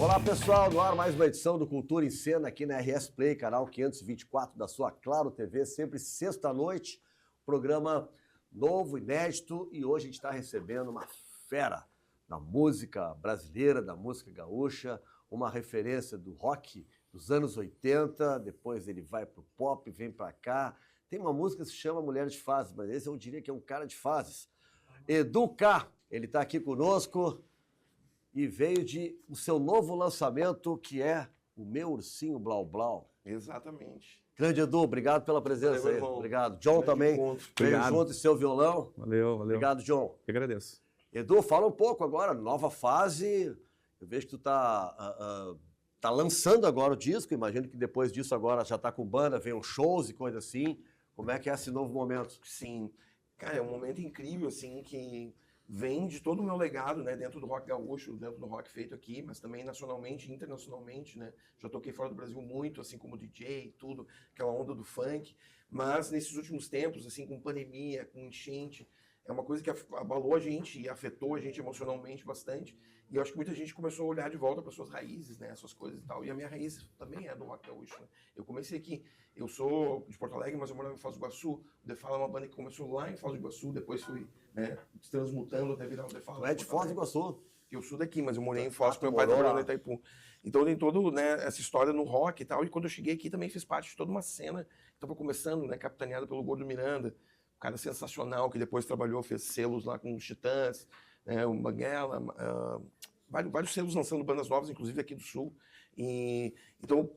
Olá pessoal, no ar mais uma edição do Cultura em Cena aqui na RS Play, canal 524 da sua Claro TV, sempre sexta-noite, programa novo, inédito, e hoje a gente está recebendo uma fera da música brasileira, da música gaúcha, uma referência do rock dos anos 80, depois ele vai pro pop, vem para cá. Tem uma música que se chama Mulher de Fases, mas esse eu diria que é um cara de fases. Edu K, ele está aqui conosco e veio de o seu novo lançamento, que é o Meu Ursinho Blau Blau. Exatamente. Grande Edu, obrigado pela presença. Valeu, aí. irmão. Obrigado. John também veio junto e seu violão. Valeu. Obrigado, John. Eu agradeço. Edu, fala um pouco agora, nova fase. Eu vejo que tu tá lançando agora o disco, imagino que depois disso agora já tá com banda, vem uns shows e coisa assim. Como é que é esse novo momento? Sim. Cara, é um momento incrível, assim, que vem de todo o meu legado, né, dentro do rock gaúcho, dentro do rock feito aqui, mas também nacionalmente, internacionalmente, né, já toquei fora do Brasil muito, assim, como DJ e tudo, aquela onda do funk, mas nesses últimos tempos, assim, com pandemia, com enchente, é uma coisa que abalou a gente e afetou a gente emocionalmente bastante, e eu acho que muita gente começou a olhar de volta para suas raízes, né, suas coisas e tal, e a minha raiz também é do rock gaúcho, né? Eu comecei aqui, eu sou de Porto Alegre, mas eu morava em Foz do Iguaçu, o The Fala é uma banda que começou lá em Foz do Iguaçu, depois fui, né, se transmutando até virar o The Fala. Tu é de Foz do Iguaçu? Eu sou daqui, mas eu morei em Foz com meu pai trabalhando em Itaipu. Então tem toda, né, essa história no rock e tal, e quando eu cheguei aqui também fiz parte de toda uma cena que estava começando, né, capitaneada pelo Gordo Miranda, um cara sensacional que depois trabalhou, fez selos lá com os Titãs, né, o Banguela, vários selos lançando bandas novas, inclusive aqui do Sul. E então,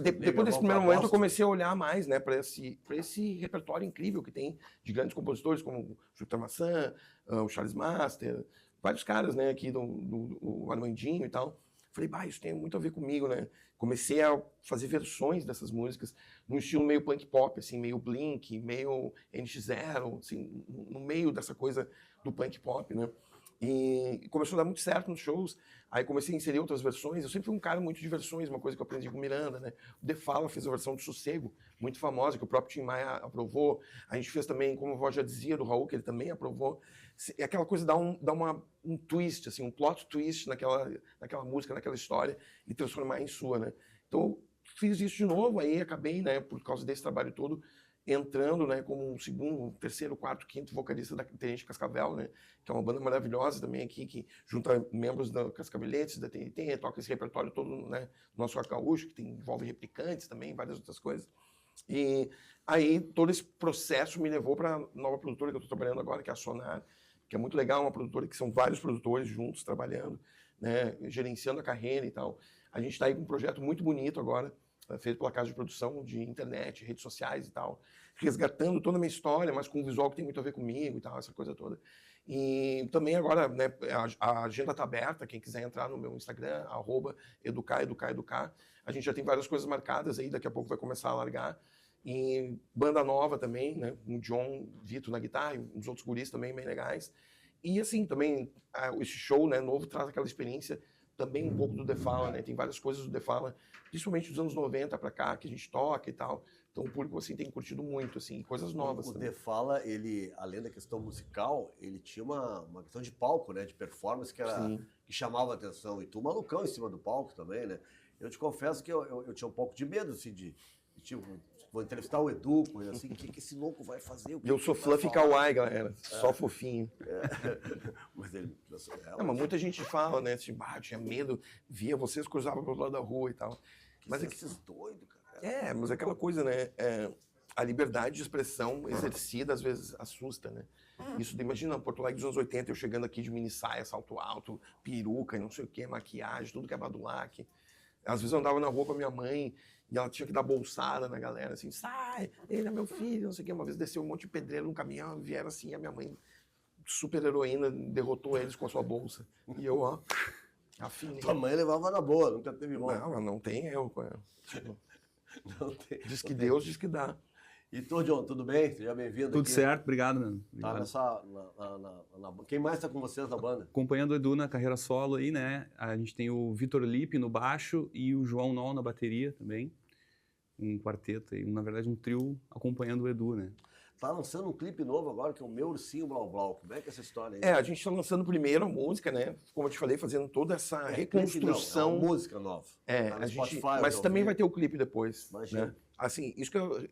depois desse primeiro momento, eu comecei a olhar mais, né, para esse repertório incrível que tem de grandes compositores como o Júpiter Maçã, o Charles Master, vários caras, né, aqui do Armandinho e tal. Falei, isso tem muito a ver comigo, né? Comecei a fazer versões dessas músicas num estilo meio punk pop, assim, meio Blink, meio NX Zero, assim, no meio dessa coisa do punk pop, né? E começou a dar muito certo nos shows, aí comecei a inserir outras versões. Eu sempre fui um cara muito de versões, uma coisa que eu aprendi com o Miranda, né? O The Fala fez a versão de Sossego, muito famosa, que o próprio Tim Maia aprovou. A gente fez também, como a voz já dizia, do Raul, que ele também aprovou. É aquela coisa, dá um twist, assim, um plot twist naquela música, naquela história, e transformar em sua, né? Então, fiz isso de novo, aí acabei, né, por causa desse trabalho todo, entrando, né, como um segundo, terceiro, quarto, quinto vocalista da Tenente Cascavel, né, que é uma banda maravilhosa também aqui, que junta membros da Cascaveletes, da TNT, toca esse repertório todo, né, nosso rock gaúcho, que envolve replicantes também, várias outras coisas. E aí todo esse processo me levou para a nova produtora que eu estou trabalhando agora, que é a Sonar, que é muito legal, uma produtora que são vários produtores juntos trabalhando, né, gerenciando a carreira e tal. A gente está aí com um projeto muito bonito agora, feito pela casa de produção de internet, redes sociais e tal, resgatando toda a minha história, mas com um visual que tem muito a ver comigo e tal, essa coisa toda. E também agora, né, a agenda está aberta, quem quiser entrar no meu Instagram, @educar, a gente já tem várias coisas marcadas aí, daqui a pouco vai começar a largar. E banda nova também, né, com o John Vitor na guitarra, e uns outros guris também bem legais. E assim, também, esse show, né, novo traz aquela experiência também um pouco do The Fala, né? Tem várias coisas do The Fala, principalmente dos anos 90 para cá, que a gente toca e tal. Então o público, assim, tem curtido muito, assim, coisas novas O também. The Fala, ele, além da questão musical, ele tinha uma questão de palco, né? De performance que chamava a atenção. E tu malucão em cima do palco também, né? Eu te confesso que eu tinha um pouco de medo, assim, de tipo, vou entrevistar o Edu, coisa assim, o que esse louco vai fazer? Eu sou fluffy kawaii, galera, só fofinho. Mas ele... Não, mas muita gente fala, né, tipo, tinha medo, via vocês cruzavam pro lado da rua e tal. Mas esses doidos, cara. Mas é aquela coisa, né, a liberdade de expressão exercida às vezes assusta, né? Isso, imagina, Porto Alegre dos anos 80, eu chegando aqui de mini saia, salto alto, peruca, não sei o que, maquiagem, tudo que é badulac. Às vezes eu andava na rua com a minha mãe e ela tinha que dar bolsada na galera, assim, sai, ele é meu filho, não sei o que. Uma vez desceu um monte de pedreiro no caminhão, vieram assim, a minha mãe, super heroína, derrotou eles com a sua bolsa. E eu, afinei. Tua mãe levava na boa, nunca teve mão. Não, não tem eu com ela. Não tem, diz que Deus, diz que dá. E tu, John, tudo bem? Seja bem-vindo. Tudo certo, obrigado, mano. Tá quem mais está com vocês na banda? Acompanhando o Edu na carreira solo aí, né? A gente tem o Vitor Lipe no baixo e o João Nol na bateria também. Um quarteto aí, na verdade um trio acompanhando o Edu, né? tá lançando um clipe novo agora, que é o Meu Ursinho Blau Blau. Como é que é essa história aí? A gente está lançando primeiro a música, né? Como eu te falei, fazendo toda essa reconstrução. Clipe, não, é uma música nova. Tá no Spotify, Mas também vai ter o clipe depois. Imagina. Né? Assim, isso que eu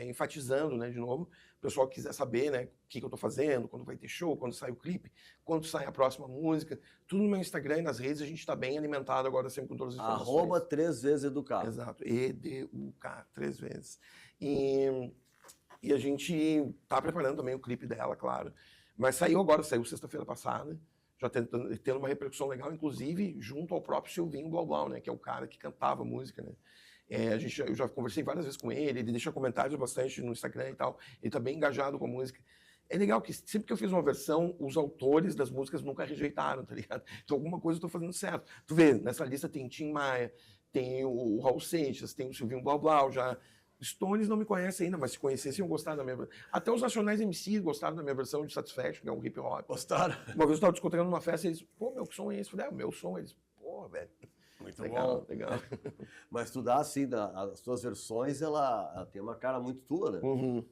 enfatizando, né, de novo, o pessoal que quiser saber, né, o que eu tô fazendo, quando vai ter show, quando sai o clipe, quando sai a próxima música, tudo no meu Instagram e nas redes, a gente está bem alimentado agora, sempre com todas as informações. @3vezeseducado. Exato, EDUK, 3 vezes. E a gente tá preparando também o clipe dela, claro. Mas saiu sexta-feira passada, já tendo uma repercussão legal, inclusive junto ao próprio Silvinho Blau Blau, né, que é o cara que cantava a música, né. Eu já conversei várias vezes com ele deixa comentários bastante no Instagram e tal, ele tá bem engajado com a música. É legal que sempre que eu fiz uma versão, os autores das músicas nunca rejeitaram, tá ligado? Então alguma coisa eu tô fazendo certo. Tu vê, nessa lista tem Tim Maia, tem o Raul Seixas, tem o Silvinho Blau Blau, já... Stones não me conhecem ainda, mas se conhecessem iam gostar da minha versão. Até os Nacionais MC gostaram da minha versão de Satisfaction, que é um hip hop. Gostaram? Uma vez eu estava discutindo numa festa e eles, pô, meu, que som é esse? Eu falei, o meu som. Eles, pô, velho. Muito legal, bom. Legal. Mas tu dá assim, as tuas versões, ela tem uma cara muito tua, né? Uhum.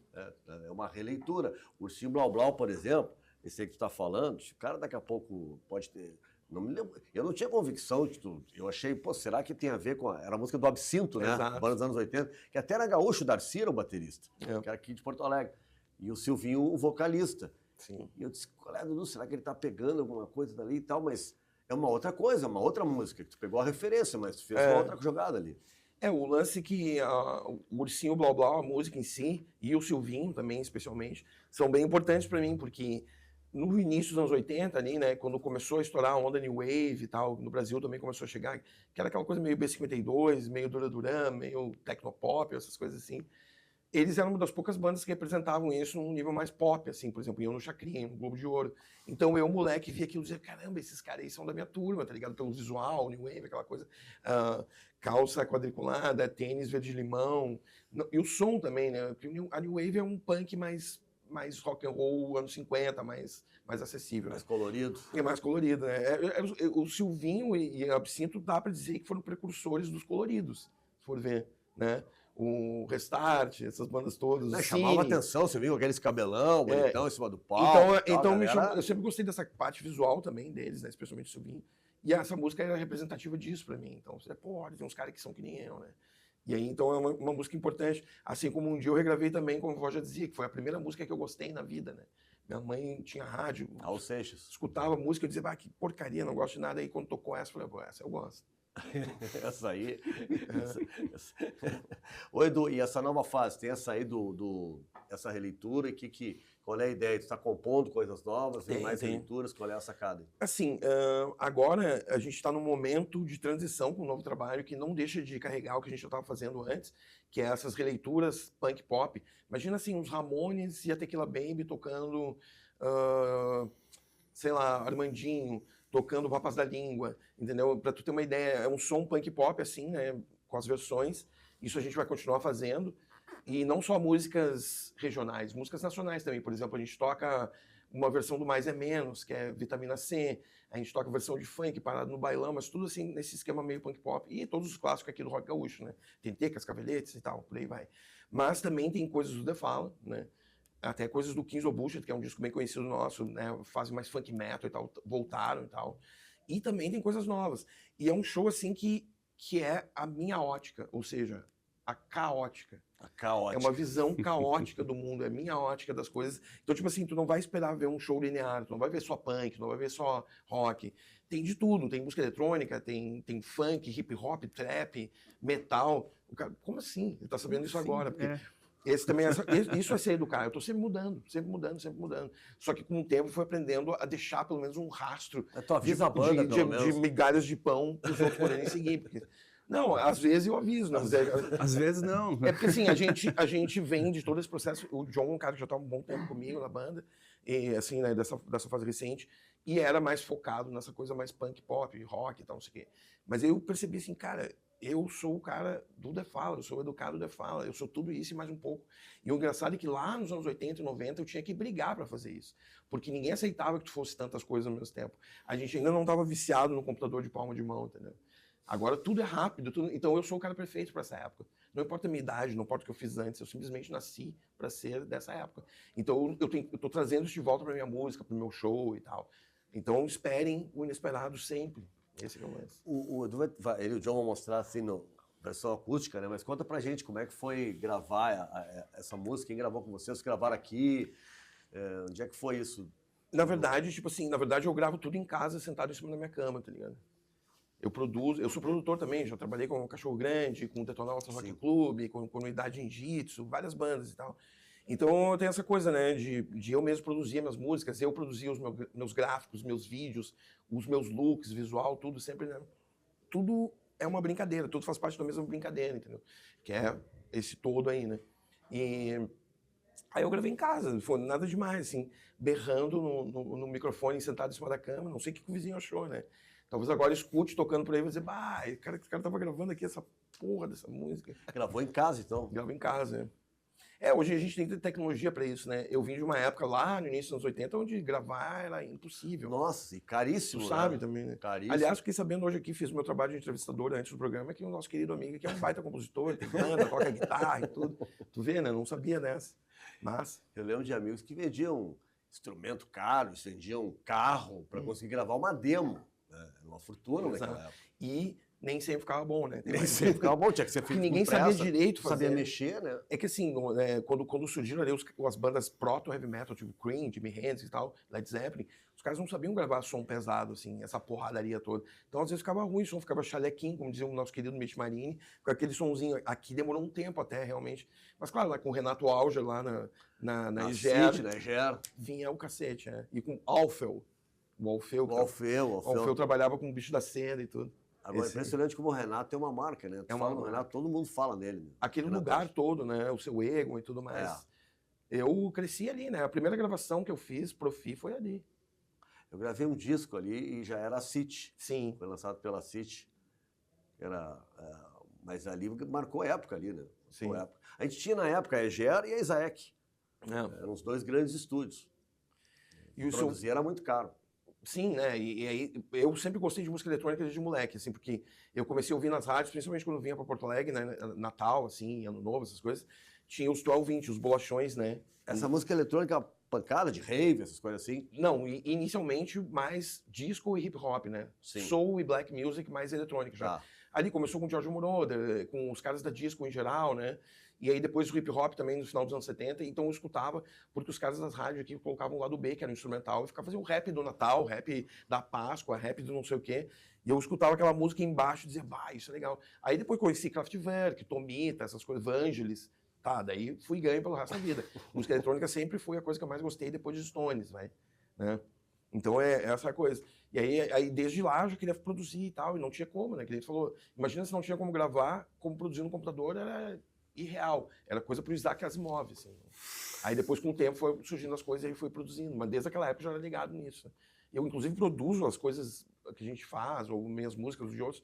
É uma releitura. O Ursinho Blau Blau, por exemplo, esse aí que tu tá falando, o cara daqui a pouco pode ter... Não me lembro. Eu não tinha convicção de tudo. Eu achei, pô, será que tem a ver com... Era a música do Absinto, né? Exato. Banda dos anos 80, que até era gaúcho, o Darcy era o baterista, que era aqui de Porto Alegre. E o Silvinho, o vocalista. Sim. E eu disse, qual é, Dudu, será que ele tá pegando alguma coisa dali e tal? Mas é uma outra coisa, uma outra música, que tu pegou a referência, mas tu fez uma outra jogada ali. O lance que o Ursinho Blau Blau, a música em si, e o Silvinho também, especialmente, são bem importantes para mim, porque no início dos anos 80, ali, né, quando começou a estourar a onda New Wave e tal, no Brasil também começou a chegar, que era aquela coisa meio B52, meio Duran Duran, meio Tecnopop, essas coisas assim. Eles eram uma das poucas bandas que representavam isso num nível mais pop, assim, por exemplo, iam no Chacrinha, no Globo de Ouro. Então eu, moleque, via aquilo e dizia, caramba, esses caras aí são da minha turma, tá ligado? Pelo visual, New Wave, aquela coisa, calça quadriculada, tênis verde-limão, e o som também, né? A New Wave é um punk mais rock and roll, anos 50, mais acessível. Mais colorido. É mais colorido, né? O Silvinho e o Absinto dá pra dizer que foram precursores dos coloridos, se for ver, né? O Restart, essas bandas todas. Chamava atenção, você viu aqueles cabelão, bonitão em cima do palco. Então eu sempre gostei dessa parte visual também deles, né? Especialmente o Silvinho. E essa música era representativa disso pra mim. Então, você, pô, olha, tem uns caras que são que nem eu, né? E aí, então, é uma música importante. Assim como um dia eu regravei também, como a avó já dizia, que foi a primeira música que eu gostei na vida, né? Minha mãe tinha rádio. Raul Seixas. Escutava música, eu dizia, que porcaria, não gosto de nada. Aí quando tocou essa, eu falei, pô, essa eu gosto. Essa aí. Ô, Edu, e essa nova fase, tem essa aí essa releitura, e qual é a ideia? Tu está compondo coisas novas, tem mais releituras, qual é a sacada? Assim, agora a gente está num momento de transição com um novo trabalho que não deixa de carregar o que a gente já estava fazendo antes, que é essas releituras punk pop. Imagina assim, os Ramones e a Tequila Baby tocando, sei lá, Armandinho, tocando Papas da Língua, entendeu? Pra tu ter uma ideia, é um som punk pop, assim, né? Com as versões. Isso a gente vai continuar fazendo. E não só músicas regionais, músicas nacionais também. Por exemplo, a gente toca uma versão do Mais é Menos, que é Vitamina C. A gente toca a versão de funk, Parado no Bailão, mas tudo assim, nesse esquema meio punk pop. E todos os clássicos aqui do rock gaúcho, né? Tentê, Cascaveletes e tal, por aí vai. Mas também tem coisas do The Fala, né? Até coisas do Kings of Bullshit, que é um disco bem conhecido nosso, né? Fazem mais funk metal e tal, voltaram e tal. E também tem coisas novas. E é um show, assim, que é a minha ótica, ou seja, a caótica. A caótica. É uma visão caótica do mundo, é a minha ótica das coisas. Então, tipo assim, tu não vai esperar ver um show linear, tu não vai ver só punk, tu não vai ver só rock. Tem de tudo, tem música eletrônica, tem funk, hip hop, trap, metal. O cara, como assim? Ele tá sabendo isso agora? Porque esse também isso é ser educado. Eu tô sempre mudando. Só que com o tempo eu fui aprendendo a deixar pelo menos um rastro de migalhas de pão para os outros poderem seguir. Porque, não, às vezes eu aviso. Não, às vezes não. É porque assim, a gente vem de todo esse processo. O John é um cara que já tá há um bom tempo comigo na banda, e assim, né, dessa fase recente, e era mais focado nessa coisa mais punk, pop, rock e tal, não sei o quê. Mas eu percebi assim, cara, eu sou o cara do The Fala, eu sou o educado do The Fala, eu sou tudo isso e mais um pouco. E o engraçado é que lá nos anos 80 e 90 eu tinha que brigar para fazer isso, porque ninguém aceitava que tu fosse tantas coisas ao mesmo tempo. A gente ainda não estava viciado no computador de palma de mão, entendeu? Agora tudo é rápido, então eu sou o cara perfeito para essa época. Não importa a minha idade, não importa o que eu fiz antes, eu simplesmente nasci para ser dessa época. Então eu tô trazendo isso de volta para minha música, para o meu show e tal. Então esperem o inesperado sempre. Esse é o lance. O John vai mostrar assim no versão acústica, né? Mas conta pra gente como é que foi gravar essa música, quem gravou com vocês gravaram aqui, onde é que foi isso? Na verdade, tipo assim, eu gravo tudo em casa, sentado em cima da minha cama, tá ligado? Eu sou produtor também, já trabalhei com o Cachorro Grande, com o Detonautas Rock Club, com Unidade Jiu-Jitsu, várias bandas e tal. Então eu tenho essa coisa, né, de eu mesmo produzir minhas músicas, eu produzir os meus gráficos, meus vídeos, os meus looks, visual, tudo sempre, né? Tudo é uma brincadeira, tudo faz parte da mesma brincadeira, entendeu? Que é esse todo aí, né? E aí eu gravei em casa, não foi nada demais, assim, berrando no microfone, sentado em cima da cama, não sei o que o vizinho achou, né? Talvez agora escute tocando por aí e vai dizer, bah, esse cara tava gravando aqui essa porra dessa música. Gravou em casa, então? Gravou em casa, né? Hoje a gente tem tecnologia para isso, né? Eu vim de uma época lá, no início dos anos 80, onde gravar era impossível. Nossa, e caríssimo, tu sabe também, né? Caríssimo. Aliás, fiquei sabendo hoje aqui, fiz o meu trabalho de entrevistador antes do programa, que o nosso querido amigo, que é um baita compositor, tem banda, toca guitarra e tudo. Tu vê, né? Não sabia dessa. Mas eu lembro de amigos que vendiam instrumento caro, vendiam carro para conseguir gravar uma demo. Era uma fortuna naquela época. E nem sempre ficava bom, né? Nem sempre ficava bom, tinha que ser feito com ninguém pressa, sabia direito fazer. Sabia mexer, né? É que assim, quando surgiram ali as bandas proto-heavy metal, tipo Cream, Jimi Hendrix e tal, Led Zeppelin, os caras não sabiam gravar som pesado, assim, essa porradaria toda. Então, às vezes, ficava ruim, o som ficava chalequinho, como dizia o nosso querido Mitch Marini, com aquele sonzinho. Aqui demorou um tempo até, realmente. Mas, claro, lá com o Renato Alger, lá na EGER, vinha o cacete, né? E com Alfeu. O Alfeu trabalhava com o bicho da cena e tudo. Agora, impressionante como o Renato tem uma marca, né? O Renato, todo mundo fala nele. Né? Aquele lugar todo, né? O seu Egon e tudo mais. Eu cresci ali, né? A primeira gravação que eu fiz, Profi, foi ali. Eu gravei um disco ali e já era a City. Sim. Foi lançado pela City. Mas ali marcou época ali, né? Sim. Época. A gente tinha na época a EGER e a Isaac. Eram os dois grandes estúdios. E produzir era muito caro. Sim, né? E aí eu sempre gostei de música eletrônica desde moleque, assim, porque eu comecei a ouvir nas rádios, principalmente quando eu vinha para Porto Alegre, né? Natal, assim, Ano Novo, essas coisas. Tinha os 1220, os bolachões, né? Essa música eletrônica pancada de rave, essas coisas assim? Não, inicialmente mais disco e hip hop, né? Sim. Soul e black music, mais eletrônica já. Ali começou com o Giorgio Moroder, com os caras da disco em geral, né? E aí depois o hip hop também no final dos anos 70, então eu escutava, porque os caras das rádios aqui colocavam o lado B, que era o instrumental, e ficava fazendo rap do Natal, rap da Páscoa, rap do não sei o quê. E eu escutava aquela música embaixo e dizia, isso é legal. Aí depois conheci Kraftwerk, Tomita, essas coisas, Vangelis. Tá, daí fui ganho pelo resto da vida. Música eletrônica sempre foi a coisa que eu mais gostei depois de Stones, vai, né? Então é essa coisa. E aí desde lá eu já queria produzir e tal, e não tinha como, né? Que ele falou, imagina se não tinha como gravar, como produzir no computador era irreal. Era coisa pro Isaac Asimov, assim. Aí depois com o tempo foi surgindo as coisas e aí foi produzindo. Mas desde aquela época eu já era ligado nisso. Eu inclusive produzo as coisas que a gente faz, ou minhas músicas de outros,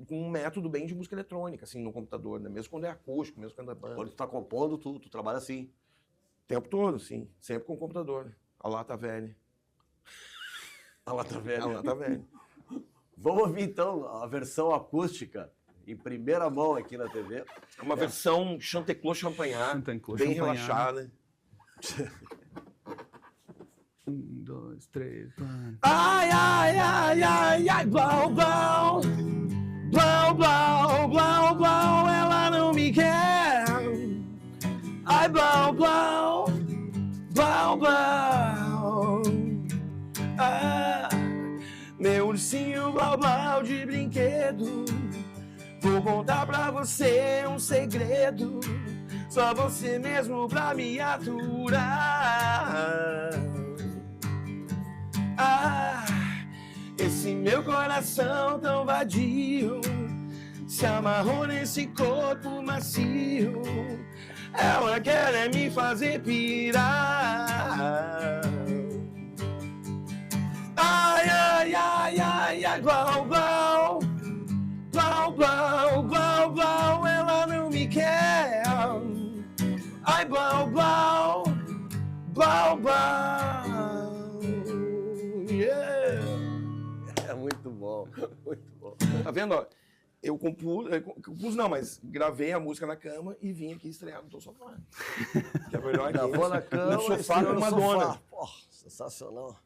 com um método bem de música eletrônica, assim, no computador, né? Mesmo quando é acústico, mesmo quando é banda. Quando tu tá compondo, tu trabalha assim? O tempo todo, sim. Sempre com o computador. A lata velha. A lata velha. A lata velha. Vamos ouvir, então, a versão acústica, em primeira mão aqui na TV. É uma versão Chantecler Champagnat, bem relaxada. 1, 2, 3, 4. Ai, ai, ai, ai, ai, blau, blau. Blau, blau, blau, blau, ela não me quer. Ai, blau, blau, blau, blau. Ah, meu ursinho blau, blau de brinquedo. Vou contar pra você um segredo. Só você mesmo pra me aturar. Ah, esse meu coração tão vadio se amarrou nesse corpo macio. Ela quer me fazer pirar. Ai, ai, ai, ai, ai, blau, blau. Blau, blau, blau, blau, ela não me quer. Ai, blau, blau, blau, blau. Yeah. É muito Muito bom, muito bom. Tá vendo, ó? Eu compus não, mas gravei a música na cama e vim aqui estrear no teu sofá. Que é melhor que Gravou na cama, no sofá com no Madonna. sofá. Pô, sensacional.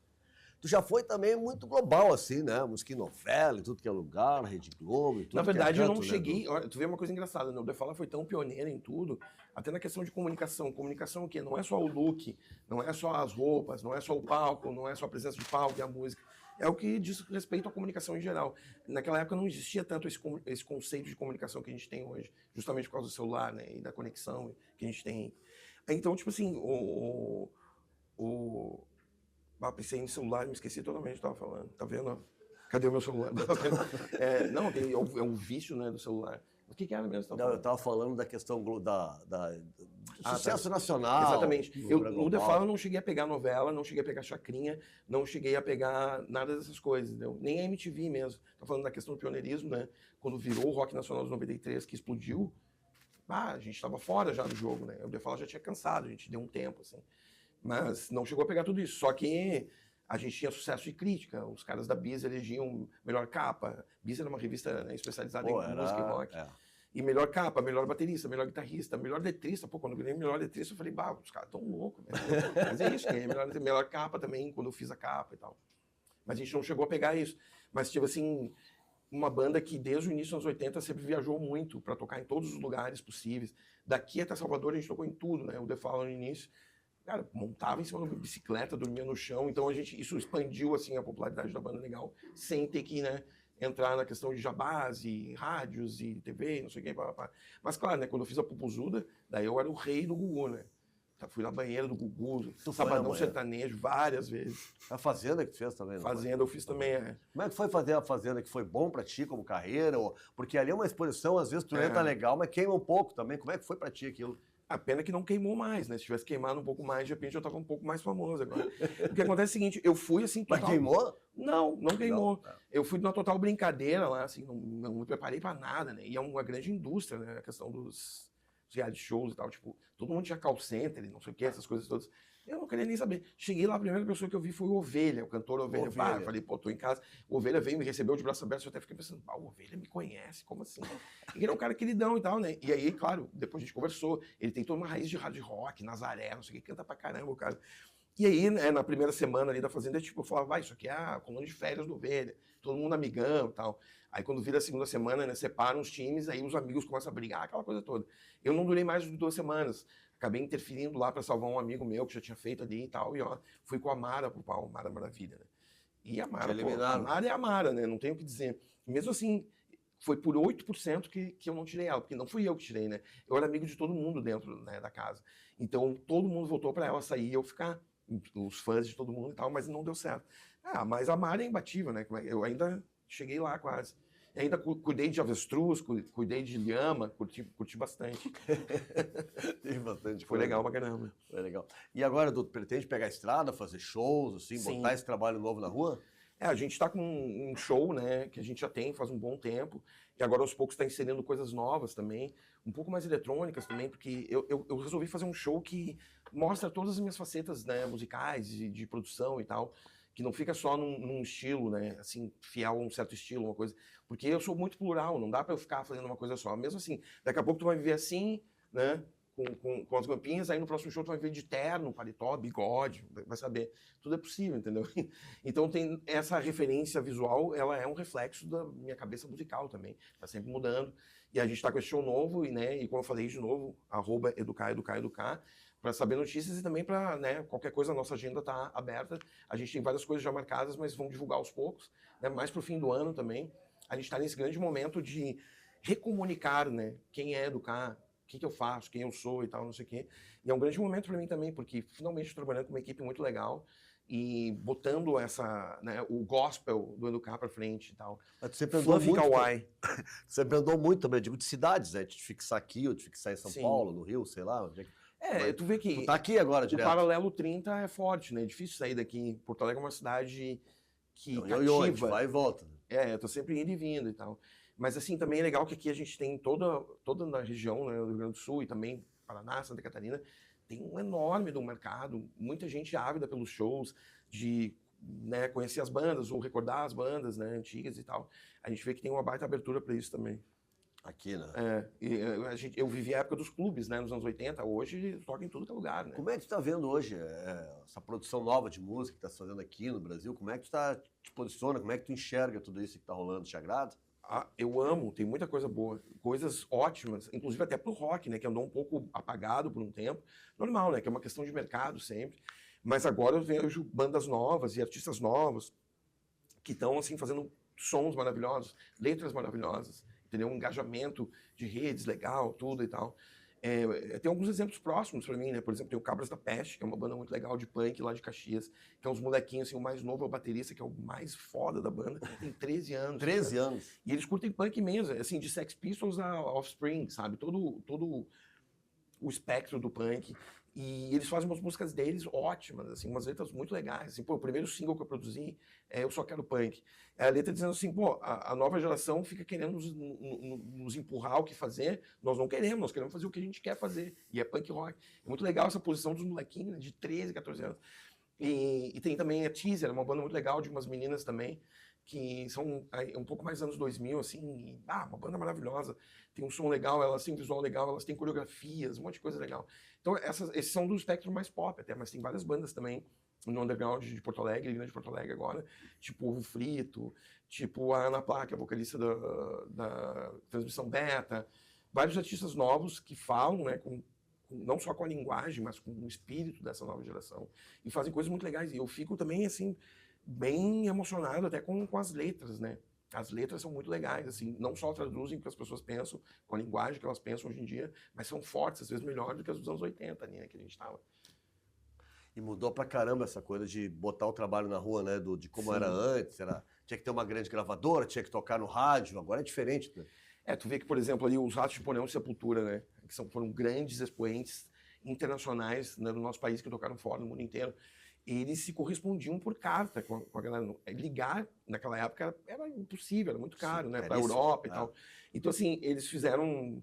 Tu já foi também muito global, assim, né? Música em novela, em tudo que é lugar, Rede Globo, e tudo. Na verdade, que é eu não canto, cheguei. Né? Olha, tu vê uma coisa engraçada, né? O The Fala foi tão pioneiro em tudo, até na questão de comunicação. Comunicação o quê? Não é só o look, não é só as roupas, não é só o palco, não é só a presença de palco e a música. É o que diz respeito à comunicação em geral. Naquela época não existia tanto esse conceito de comunicação que a gente tem hoje, justamente por causa do celular, né? E da conexão que a gente tem. Então, tipo assim, pensei em celular e me esqueci totalmente do que estava falando. Tá vendo? Cadê o meu celular? Não, é um vício, né, do celular. O que era mesmo? Não, eu estava falando da questão do sucesso nacional. Exatamente. No The Fala eu não cheguei a pegar novela, não cheguei a pegar chacrinha, não cheguei a pegar nada dessas coisas, entendeu? Nem a MTV mesmo. Tô falando da questão do pioneirismo, né? Quando virou o Rock Nacional de 93, que explodiu, a gente estava fora já do jogo, né? O The Fala já tinha cansado, a gente deu um tempo, assim. Mas não chegou a pegar tudo isso. Só que a gente tinha sucesso de crítica. Os caras da Bis elegiam melhor capa. Bis era uma revista, né, especializada em música e rock. E melhor capa, melhor baterista, melhor guitarrista, melhor letrista. Pô, quando eu ganhei melhor letrista, eu falei, os caras tão loucos. Mas é isso, ganhei melhor capa também, quando eu fiz a capa e tal. Mas a gente não chegou a pegar isso. Mas, tipo assim, uma banda que desde o início dos anos 80 sempre viajou muito para tocar em todos os lugares possíveis. Daqui até Salvador a gente tocou em tudo, né? O The Fala no início. Cara, montava em cima de uma bicicleta, dormia no chão, então isso expandiu assim a popularidade da banda legal, sem ter que, né, entrar na questão de jabás e rádios e TV, não sei o que, Mas claro, né, quando eu fiz a Popozuda, daí eu era o rei do Gugu, né? Fui na banheira do Gugu, Sabadão Sertanejo, várias vezes. A Fazenda que tu fez também, não Fazenda eu fiz também, Como é que foi fazer a Fazenda, que foi bom pra ti como carreira? Porque ali é uma exposição, às vezes tu entra legal, mas queima um pouco também. Como é que foi pra ti aquilo? A pena que não queimou mais, né? Se tivesse queimado um pouco mais, de repente eu tava um pouco mais famoso agora. O que acontece é o seguinte, eu fui assim... Mas queimou? Não queimou. Não. Eu fui numa total brincadeira lá, assim, não me preparei pra nada, né? E é uma grande indústria, né? A questão dos reality shows e tal, tipo, todo mundo tinha call center e não sei o que, essas coisas todas. Eu não queria nem saber. Cheguei lá, a primeira pessoa que eu vi foi o Ovelha, o cantor Ovelha. Eu falei, pô, tô em casa. O Ovelha veio, me recebeu de braço aberto, eu até fiquei pensando, o Ovelha me conhece, como assim? Ele era um cara queridão e tal, né? E aí, claro, depois a gente conversou, ele tem toda uma raiz de hard rock, Nazaré, não sei o que, canta pra caramba o cara. E aí, né, na primeira semana ali da Fazenda, tipo, eu falava, isso aqui é a coluna de férias do Ovelha, todo mundo amigão e tal. Aí quando vira a segunda semana, né, separam os times, aí os amigos começam a brigar, aquela coisa toda. Eu não durei mais de 2 semanas. Acabei interferindo lá para salvar um amigo meu que já tinha feito ali e tal, e ó, fui com a Mara pro pau, Mara Maravilha, né? E a Mara, a Mara é a Mara, né? Não tenho o que dizer. Mesmo assim, foi por 8% que eu não tirei ela, porque não fui eu que tirei, né? Eu era amigo de todo mundo dentro, né, da casa. Então, todo mundo votou para ela sair e eu ficar, os fãs de todo mundo e tal, mas não deu certo. Mas a Mara é imbatível, né? Eu ainda cheguei lá quase. E ainda cuidei de avestruz, cuidei de lhama, curti bastante. Tem bastante. Foi legal pra caramba. Foi legal. E agora, tu pretende pegar a estrada, fazer shows, assim, Sim. botar esse trabalho novo na rua? A gente está com um show, né, que a gente já tem faz um bom tempo, e agora aos poucos está inserindo coisas novas também, um pouco mais eletrônicas também, porque eu resolvi fazer um show que mostra todas as minhas facetas, né, musicais, de produção e tal, que não fica só num estilo, né, assim, fiel a um certo estilo, uma coisa, porque eu sou muito plural, não dá para eu ficar fazendo uma coisa só. Mesmo assim, daqui a pouco tu vai viver assim, né, com as gampinhas, aí no próximo show tu vai ver de terno, paletó, bigode, vai saber. Tudo é possível, entendeu? Então tem essa referência visual, ela é um reflexo da minha cabeça musical também, tá sempre mudando. E a gente tá com esse show novo, e como eu falei de novo, @educar, para saber notícias e também para, né, qualquer coisa, a nossa agenda tá aberta. A gente tem várias coisas já marcadas, mas vamos divulgar aos poucos, né, mais pro fim do ano também. A gente está nesse grande momento de recomunicar, né, quem é Educar, o que eu faço, quem eu sou e tal, não sei o quê. E é um grande momento para mim também, porque finalmente estou trabalhando com uma equipe muito legal e botando né, o gospel do Educar para frente e tal. Mas você andou muito, você andou muito também, digo, de cidades, né? De fixar aqui, ou de fixar em São Paulo, no Rio, sei lá. Tu vê que... Tu tá aqui agora, direto. O paralelo 30 é forte, né? É difícil sair daqui. Porto Alegre é uma cidade que cativa. E vai e volta. Eu tô sempre indo e vindo e tal. Mas, assim, também é legal que aqui a gente tem toda na região, né, do Rio Grande do Sul e também Paraná, Santa Catarina, tem um enorme do mercado, muita gente ávida pelos shows, de né, conhecer as bandas ou recordar as bandas, né, antigas e tal. A gente vê que tem uma baita abertura para isso também. Aqui, né? Eu vivi a época dos clubes, né, nos anos 80, hoje toca em tudo que é lugar, né? Como é que tu tá vendo hoje essa produção nova de música que tá se fazendo aqui no Brasil? Como é que tu te posiciona? Como é que tu enxerga tudo isso que tá rolando? Te agrada? Eu amo, tem muita coisa boa, coisas ótimas, inclusive até pro rock, né, que andou um pouco apagado por um tempo. Normal, né, que é uma questão de mercado sempre. Mas agora eu vejo bandas novas e artistas novos que estão, assim, fazendo sons maravilhosos, letras maravilhosas, entendeu? Um engajamento de redes legal, tudo e tal. Tem alguns exemplos próximos para mim, né? Por exemplo, tem o Cabras da Peste, que é uma banda muito legal de punk lá de Caxias, que é uns molequinhos, assim, o mais novo é o baterista, que é o mais foda da banda, tem 13 anos. 13 anos. E eles curtem punk mesmo, assim, de Sex Pistols a Offspring, sabe? Todo o espectro do punk. E eles fazem umas músicas deles ótimas, assim, umas letras muito legais. Assim, pô, o primeiro single que eu produzi é Eu Só Quero Punk. É a letra dizendo assim, pô, a nova geração fica querendo nos empurrar o que fazer, nós não queremos, nós queremos fazer o que a gente quer fazer. E é punk rock. É muito legal essa posição dos molequinhos, né, de 13, 14 anos. E tem também a Teaser, uma banda muito legal de umas meninas também, que são um pouco mais anos 2000, assim, uma banda maravilhosa, tem um som legal, elas têm um visual legal, elas têm coreografias, um monte de coisa legal. Então, esses são do espectro mais pop até, mas tem várias bandas também no underground de Porto Alegre, Grande Porto Alegre agora, tipo Ovo Frito, tipo a Ana Plá, que é a vocalista da Transmissão Beta, vários artistas novos que falam, né, não só com a linguagem, mas com o espírito dessa nova geração, e fazem coisas muito legais, e eu fico também, assim, bem emocionado até com as letras, né? As letras são muito legais, assim, não só traduzem o que as pessoas pensam, com a linguagem que elas pensam hoje em dia, mas são fortes, às vezes melhor do que as dos anos 80, né, que a gente tava. E mudou pra caramba essa coisa de botar o trabalho na rua, né? De como Sim. era antes, tinha que ter uma grande gravadora, tinha que tocar no rádio, agora é diferente, né? Tu vê que, por exemplo, ali os Ratos de Porão e Sepultura, né, que foram grandes expoentes internacionais, né, do nosso país, que tocaram fora, no mundo inteiro, eles se correspondiam por carta com a galera. Ligar, naquela época, era impossível, era muito caro, sim, né, para a Europa e tal. Então, assim, eles fizeram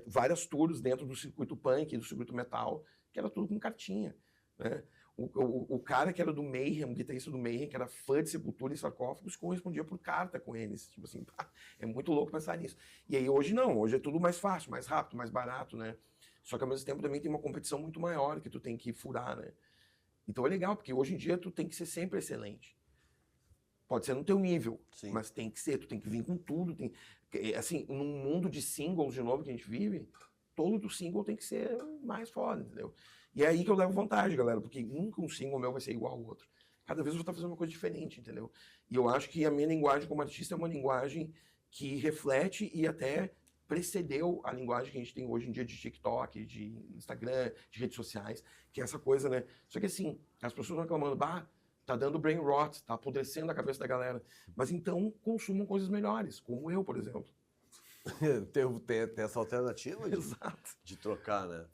várias tours dentro do circuito punk, do circuito metal, que era tudo com cartinha, né? O cara que era do Mayhem, o guitarrista do Mayhem, que era fã de Sepultura e Sarcófagos, correspondia por carta com eles. Tipo assim, é muito louco pensar nisso. E aí hoje não, hoje é tudo mais fácil, mais rápido, mais barato, né? Só que ao mesmo tempo também tem uma competição muito maior que tu tem que furar, né? Então é legal, porque hoje em dia tu tem que ser sempre excelente. Pode ser no teu nível, sim, mas tem que ser, tu tem que vir com tudo. Assim, num mundo de singles de novo que a gente vive, todo single tem que ser mais foda, entendeu? E é aí que eu levo vantagem, galera, porque nunca um single meu vai ser igual ao outro. Cada vez eu vou estar fazendo uma coisa diferente, entendeu? E eu acho que a minha linguagem como artista é uma linguagem que reflete e até precedeu a linguagem que a gente tem hoje em dia de TikTok, de Instagram, de redes sociais, que é essa coisa, né? Só que assim, as pessoas estão reclamando, tá dando brain rot, tá apodrecendo a cabeça da galera. Mas então consumam coisas melhores, como eu, por exemplo. tem essa alternativa Exato. De trocar, né?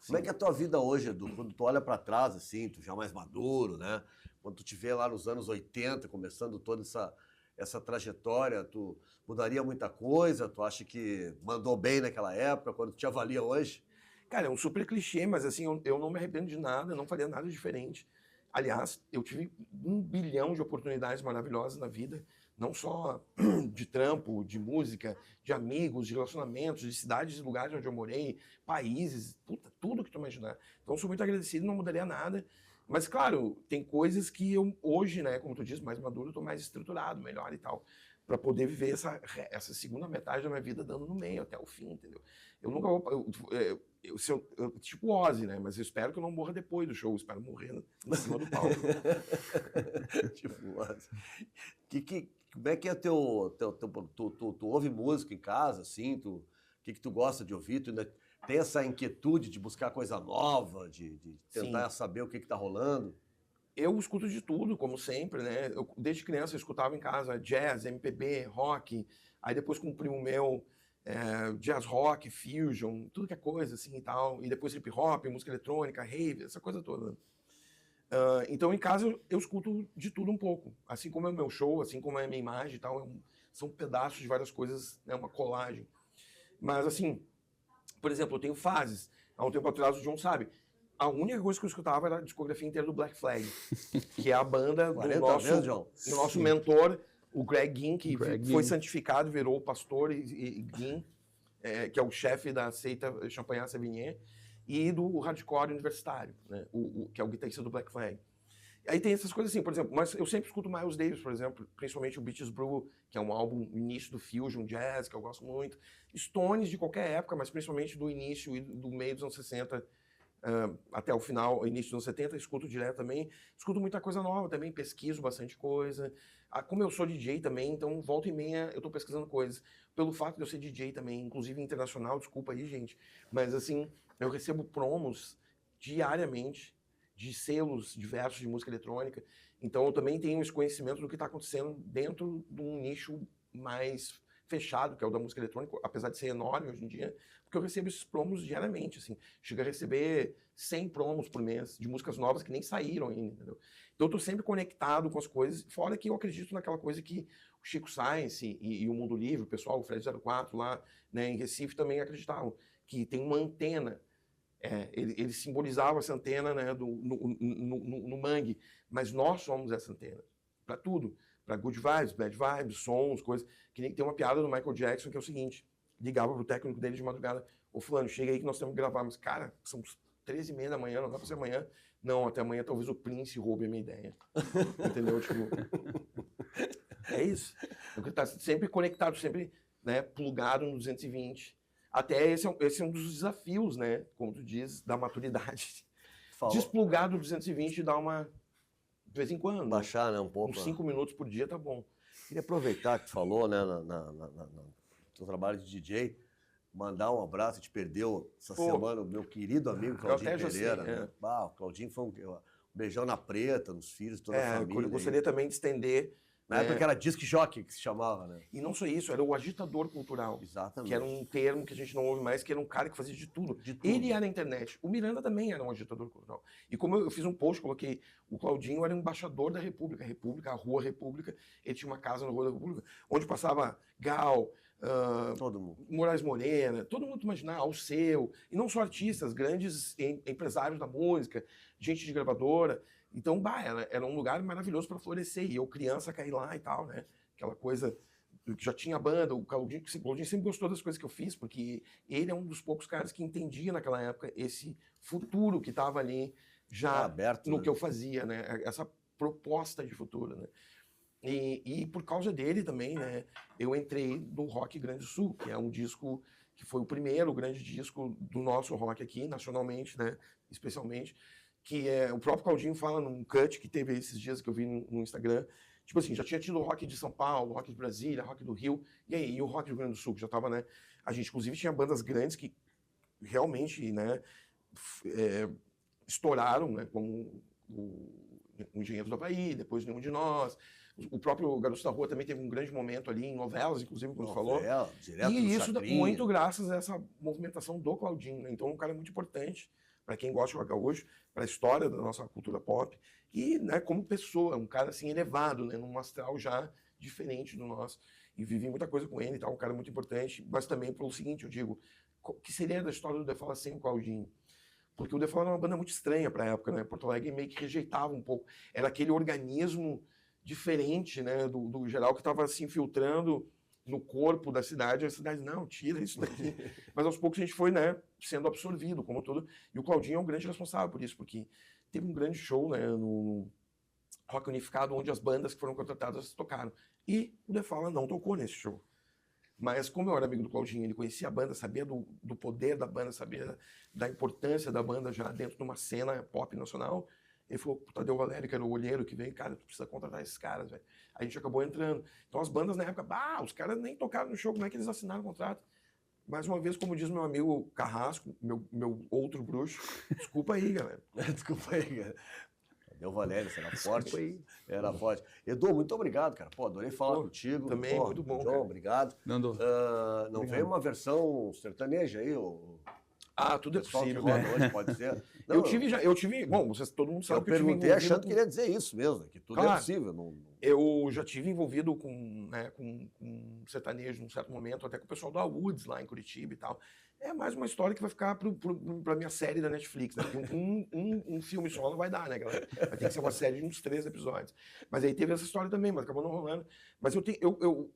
Sim. Como é que é a tua vida hoje, Edu? Quando tu olha para trás, assim, tu já mais maduro, né? Quando tu te vê lá nos anos 80, começando toda essa trajetória, tu mudaria muita coisa? Tu acha que mandou bem naquela época, quando tu te avalia hoje? Cara, é um super clichê, mas assim, eu não me arrependo de nada, não faria nada diferente. Aliás, eu tive 1 bilhão de oportunidades maravilhosas na vida, não só de trampo, de música, de amigos, de relacionamentos, de cidades e lugares onde eu morei, países, tudo que tu imaginar. Então, sou muito agradecido, não mudaria nada. Mas, claro, tem coisas que eu, hoje, né, como tu diz, mais maduro, eu tô mais estruturado, melhor e tal, para poder viver essa segunda metade da minha vida dando no meio, até o fim, entendeu? Eu nunca vou... tipo Ozzy, né? Mas eu espero que eu não morra depois do show, eu espero morrer em cima do palco. Tipo Ozzy. Como é que é tu ouve música em casa, assim? O que tu gosta de ouvir? Tu ainda tem essa inquietude de buscar coisa nova, de tentar saber o que tá rolando? Eu escuto de tudo, como sempre, né? Desde criança eu escutava em casa jazz, MPB, rock. Aí depois com um primo meu, jazz rock, fusion, tudo que é coisa assim e tal. E depois hip hop, música eletrônica, rave, essa coisa toda. Então em casa eu escuto de tudo um pouco. Assim como é o meu show, assim como é a minha imagem e tal. São pedaços de várias coisas, né? Uma colagem. Mas assim, por exemplo, eu tenho fases. Há um tempo atrás o John sabe. A única coisa que eu escutava era a discografia inteira do Black Flag, que é a banda do nosso mentor, o Greg Ginn, que foi santificado, virou pastor e Ginn, que é o chefe da seita Champagnat Sévigné, e do hardcore universitário, né? Que é o guitarrista do Black Flag. Aí tem essas coisas assim, por exemplo, mas eu sempre escuto Miles Davis, por exemplo, principalmente o Beaches Brew, que é um álbum início do Fusion Jazz, que eu gosto muito. Stones de qualquer época, mas principalmente do início e do meio dos anos 60 até o final, início dos anos 70, escuto direto também. Escuto muita coisa nova também, pesquiso bastante coisa. Como eu sou DJ também, então volta e meia eu tô pesquisando coisas. Pelo fato de eu ser DJ também, inclusive internacional, desculpa aí, gente, mas assim, eu recebo promos diariamente de selos diversos de música eletrônica. Então eu também tenho esse conhecimento do que está acontecendo dentro de um nicho mais fechado, que é o da música eletrônica, apesar de ser enorme hoje em dia, porque eu recebo esses promos diariamente, assim. Chego a receber 100 promos por mês de músicas novas que nem saíram ainda, entendeu? Então eu estou sempre conectado com as coisas, fora que eu acredito naquela coisa que o Chico Science e o Mundo Livre, o pessoal, o Fred 04 lá, né, em Recife também acreditavam, que tem uma antena. Ele simbolizava essa antena, né, no mangue, mas nós somos essa antena para tudo, para good vibes, bad vibes, sons, coisas. Que nem tem uma piada do Michael Jackson que é o seguinte: ligava pro técnico dele de madrugada, ô fulano, chega aí que nós temos que gravar, mas cara, são 13h30 da manhã, não dá para ser amanhã. Não, até amanhã talvez o Prince roube a minha ideia. Entendeu? Tipo, é isso. Porque tá sempre conectado, sempre, né, plugado no 220. Até esse é um dos desafios, né? Como tu diz, da maturidade. Desplugar do 220 e dar uma... De vez em quando. Baixar, né? Um pouco. Uns 5 minutos por dia tá bom. Queria aproveitar que tu falou, né? No teu trabalho de DJ, mandar um abraço. A gente perdeu essa semana o meu querido amigo Claudinho Pereira. Né? O Claudinho foi um beijão na preta, nos filhos, toda a família. Eu gostaria também de estender... Na época era disc jockey que se chamava, né? E não só isso, era o agitador cultural. Exatamente. Que era um termo que a gente não ouve mais, que era um cara que fazia de tudo. Ele era a internet. O Miranda também era um agitador cultural. E como eu fiz um post, coloquei, o Claudinho era um embaixador da República. A Rua República, ele tinha uma casa na Rua da República, onde passava Gal, todo mundo. Moraes Morena, todo mundo imaginar, Alceu, e não só artistas, grandes empresários da música, gente de gravadora. Então, era um lugar maravilhoso para florescer. E eu, criança, caí lá e tal, né? Aquela coisa que já tinha banda. O Claudinho sempre gostou das coisas que eu fiz, porque ele é um dos poucos caras que entendia naquela época esse futuro que estava ali já aberto, no né? que eu fazia, né? Essa proposta de futuro, né? E por causa dele também, né? Eu entrei no Rock Grande do Sul, que é um disco que foi o primeiro grande disco do nosso rock aqui, nacionalmente, né? Especialmente. Que o próprio Claudinho fala num cut que teve esses dias que eu vi no Instagram, tipo assim, já tinha tido o rock de São Paulo, rock de Brasília, rock do Rio, e o rock do Rio Grande do Sul, que já tava, né, a gente inclusive tinha bandas grandes que realmente, né, estouraram, né, como o Engenheiro do Havaí, depois Nenhum de Nós, o próprio Garoto da Rua também teve um grande momento ali em novelas, inclusive, quando falou, e isso muito graças a essa movimentação do Claudinho, né? Então um cara muito importante para quem gosta de rock gaúcho, para a história da nossa cultura pop, e, né, como pessoa, um cara assim elevado, né, num astral já diferente do nosso, e vivi muita coisa com ele e tal, um cara muito importante, mas também pelo seguinte, eu digo, o que seria da história do The Fala sem o Claudinho? Porque o The Fala era uma banda muito estranha para a época, né, Porto Alegre meio que rejeitava um pouco, era aquele organismo diferente, né, do geral que estava se infiltrando no corpo da cidade, a cidade, não, tira isso daqui. Mas aos poucos a gente foi, né, sendo absorvido, como tudo. E o Claudinho é um grande responsável por isso, porque teve um grande show, né, no Rock Unificado, onde as bandas que foram contratadas tocaram. E o The Fala não tocou nesse show. Mas como eu era amigo do Claudinho, ele conhecia a banda, sabia do poder da banda, sabia da importância da banda já dentro de uma cena pop nacional, ele falou pro Tadeu Valério, que era o olheiro que veio, cara, tu precisa contratar esses caras, velho. A gente acabou entrando. Então as bandas na época, os caras nem tocaram no show, como é que eles assinaram o contrato? Mais uma vez, como diz meu amigo Carrasco, meu outro bruxo, desculpa aí, galera. Desculpa aí, galera. Tadeu Valério, você era forte. Aí. Era forte. Edu, muito obrigado, cara. Pô, adorei falar contigo. Também, muito bom, João, cara. obrigado. Nando. Não veio uma versão sertaneja aí, tudo é possível. Que roda hoje, pode ser. Não, eu tive, bom, todo mundo sabe que eu perguntei achando que queria dizer isso mesmo, que tudo é possível. Eu já tive envolvido com sertanejo num certo momento, até com o pessoal do Awoods lá em Curitiba e tal. É mais uma história que vai ficar pra minha série da Netflix, né? Porque um filme só não vai dar, né, galera? Vai ter que ser uma série de uns 3 episódios. Mas aí teve essa história também, mas acabou não rolando. Mas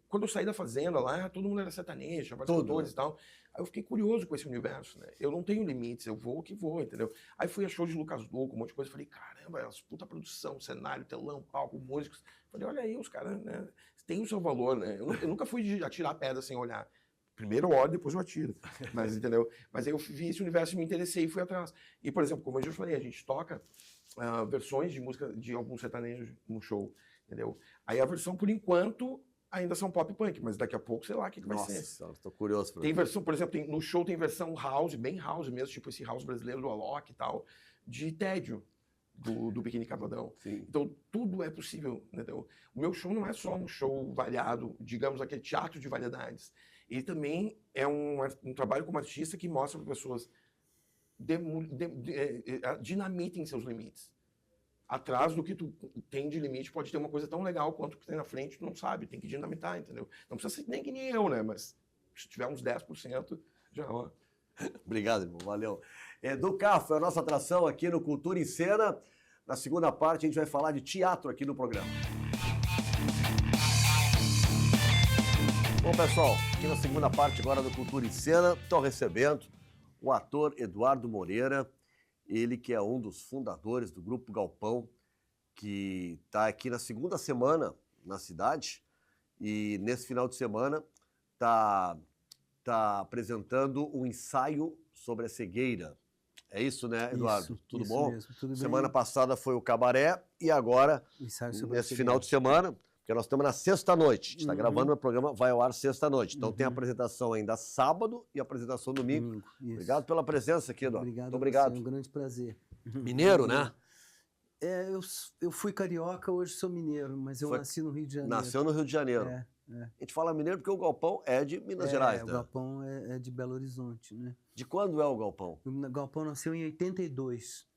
quando eu saí da Fazenda lá, todo mundo era sertanejo, vários cantores e tal. Aí eu fiquei curioso com esse universo, né? Eu não tenho limites, eu vou o que vou, entendeu? Aí fui a show de Lucas Louco, um monte de coisa. Falei, caramba, elas puta produção, cenário, telão, palco, músicos. Falei, olha aí, os caras, né? Tem o seu valor, né? Eu nunca fui de atirar pedra sem olhar. Primeiro eu olho, depois eu atiro. Mas, entendeu? Mas aí eu vi esse universo e me interessei e fui atrás. E, por exemplo, como eu já falei, a gente toca versões de música de alguns sertanejos no show, entendeu? Aí a versão, por enquanto, ainda são pop punk, mas daqui a pouco, sei lá, o que vai ser. Nossa, tô curioso. Tem versão, por exemplo, no show tem versão house, bem house mesmo, tipo esse house brasileiro do Alok e tal, de Tédio, do Biquíni Cavadão. Sim. Então, tudo é possível, entendeu? O meu show não é só um show variado, digamos, aquele teatro de variedades. Ele também é um trabalho como artista que mostra para pessoas dinamitem seus limites. Atrás do que tu tem de limite pode ter uma coisa tão legal quanto o que tem na frente, tu não sabe, tem que dinamitar, entendeu? Não precisa ser nem que nem eu, né? Mas se tiver uns 10%, já ó. Obrigado, irmão, valeu. Edu Caffo é a nossa atração aqui no Cultura em Cena. Na segunda parte a gente vai falar de teatro aqui no programa. Bom, pessoal, aqui na segunda parte agora do Cultura em Cena, estou recebendo o ator Eduardo Moreira, ele que é um dos fundadores do Grupo Galpão, que está aqui na segunda semana na cidade e nesse final de semana está apresentando um ensaio sobre a cegueira. É isso, né, Eduardo? Tudo isso bom? Mesmo, tudo Semana bem. passada foi o Cabaré e agora, nesse final de semana, porque nós estamos na sexta-noite, a gente está gravando o programa, vai ao ar sexta-noite. Então tem a apresentação ainda sábado e a apresentação domingo. Obrigado pela presença aqui, Eduardo. Obrigado. Muito obrigado. É um grande prazer. Mineiro, né? Eu fui carioca, hoje sou mineiro, mas eu nasci no Rio de Janeiro. Nasceu no Rio de Janeiro. A gente fala mineiro porque o Galpão é de Minas Gerais, né? O Galpão é de Belo Horizonte, né? De quando é o Galpão? O Galpão nasceu em 82.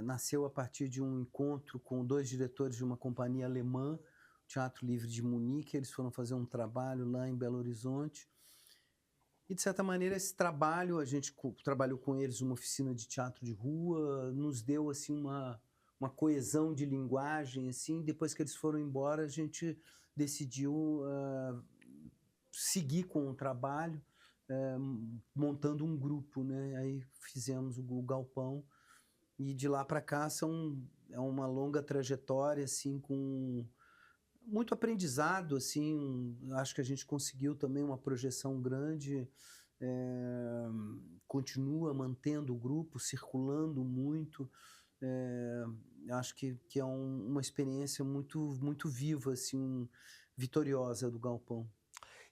Nasceu a partir de um encontro com 2 diretores de uma companhia alemã, Teatro Livre de Munique. Eles foram fazer um trabalho lá em Belo Horizonte. E, de certa maneira, esse trabalho, a gente trabalhou com eles uma oficina de teatro de rua, nos deu assim, uma coesão de linguagem. Assim. Depois que eles foram embora, a gente decidiu seguir com o trabalho, montando um grupo, né? Aí fizemos o Galpão. E de lá para cá é uma longa trajetória, assim, com muito aprendizado, assim. Acho que a gente conseguiu também uma projeção grande, continua mantendo o grupo, circulando muito. Acho que é uma experiência muito, muito viva, assim, vitoriosa do Galpão.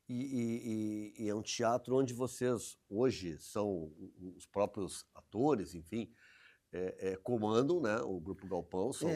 E é um teatro onde vocês hoje são os próprios atores, enfim, comandam, né, o Grupo Galpão, são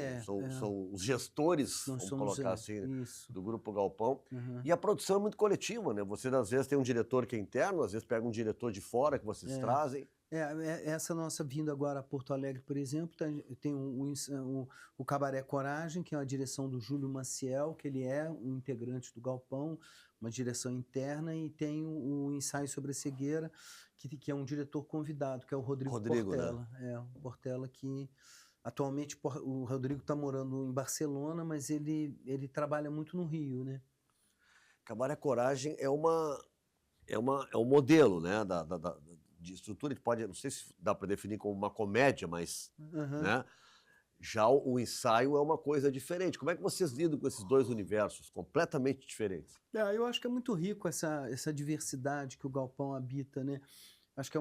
os gestores, vamos colocar assim, do Grupo Galpão. E a produção é muito coletiva, né? Vocês às vezes tem um diretor que é interno, às vezes pega um diretor de fora que vocês trazem. Essa nossa vinda agora a Porto Alegre, por exemplo, tem o Cabaré Coragem, que é a direção do Júlio Maciel, que ele é um integrante do Galpão, uma direção interna, e tem o Ensaio sobre a Cegueira, que é um diretor convidado, que é o Rodrigo Portela. Né? O Portela, que atualmente o Rodrigo está morando em Barcelona, mas ele trabalha muito no Rio, né? Cabaré Coragem é um modelo, né, de estrutura, não sei se dá para definir como uma comédia, mas né, já o ensaio é uma coisa diferente. Como é que vocês lidam com esses dois universos completamente diferentes? Eu acho que é muito rico essa diversidade que o Galpão habita, né? Acho que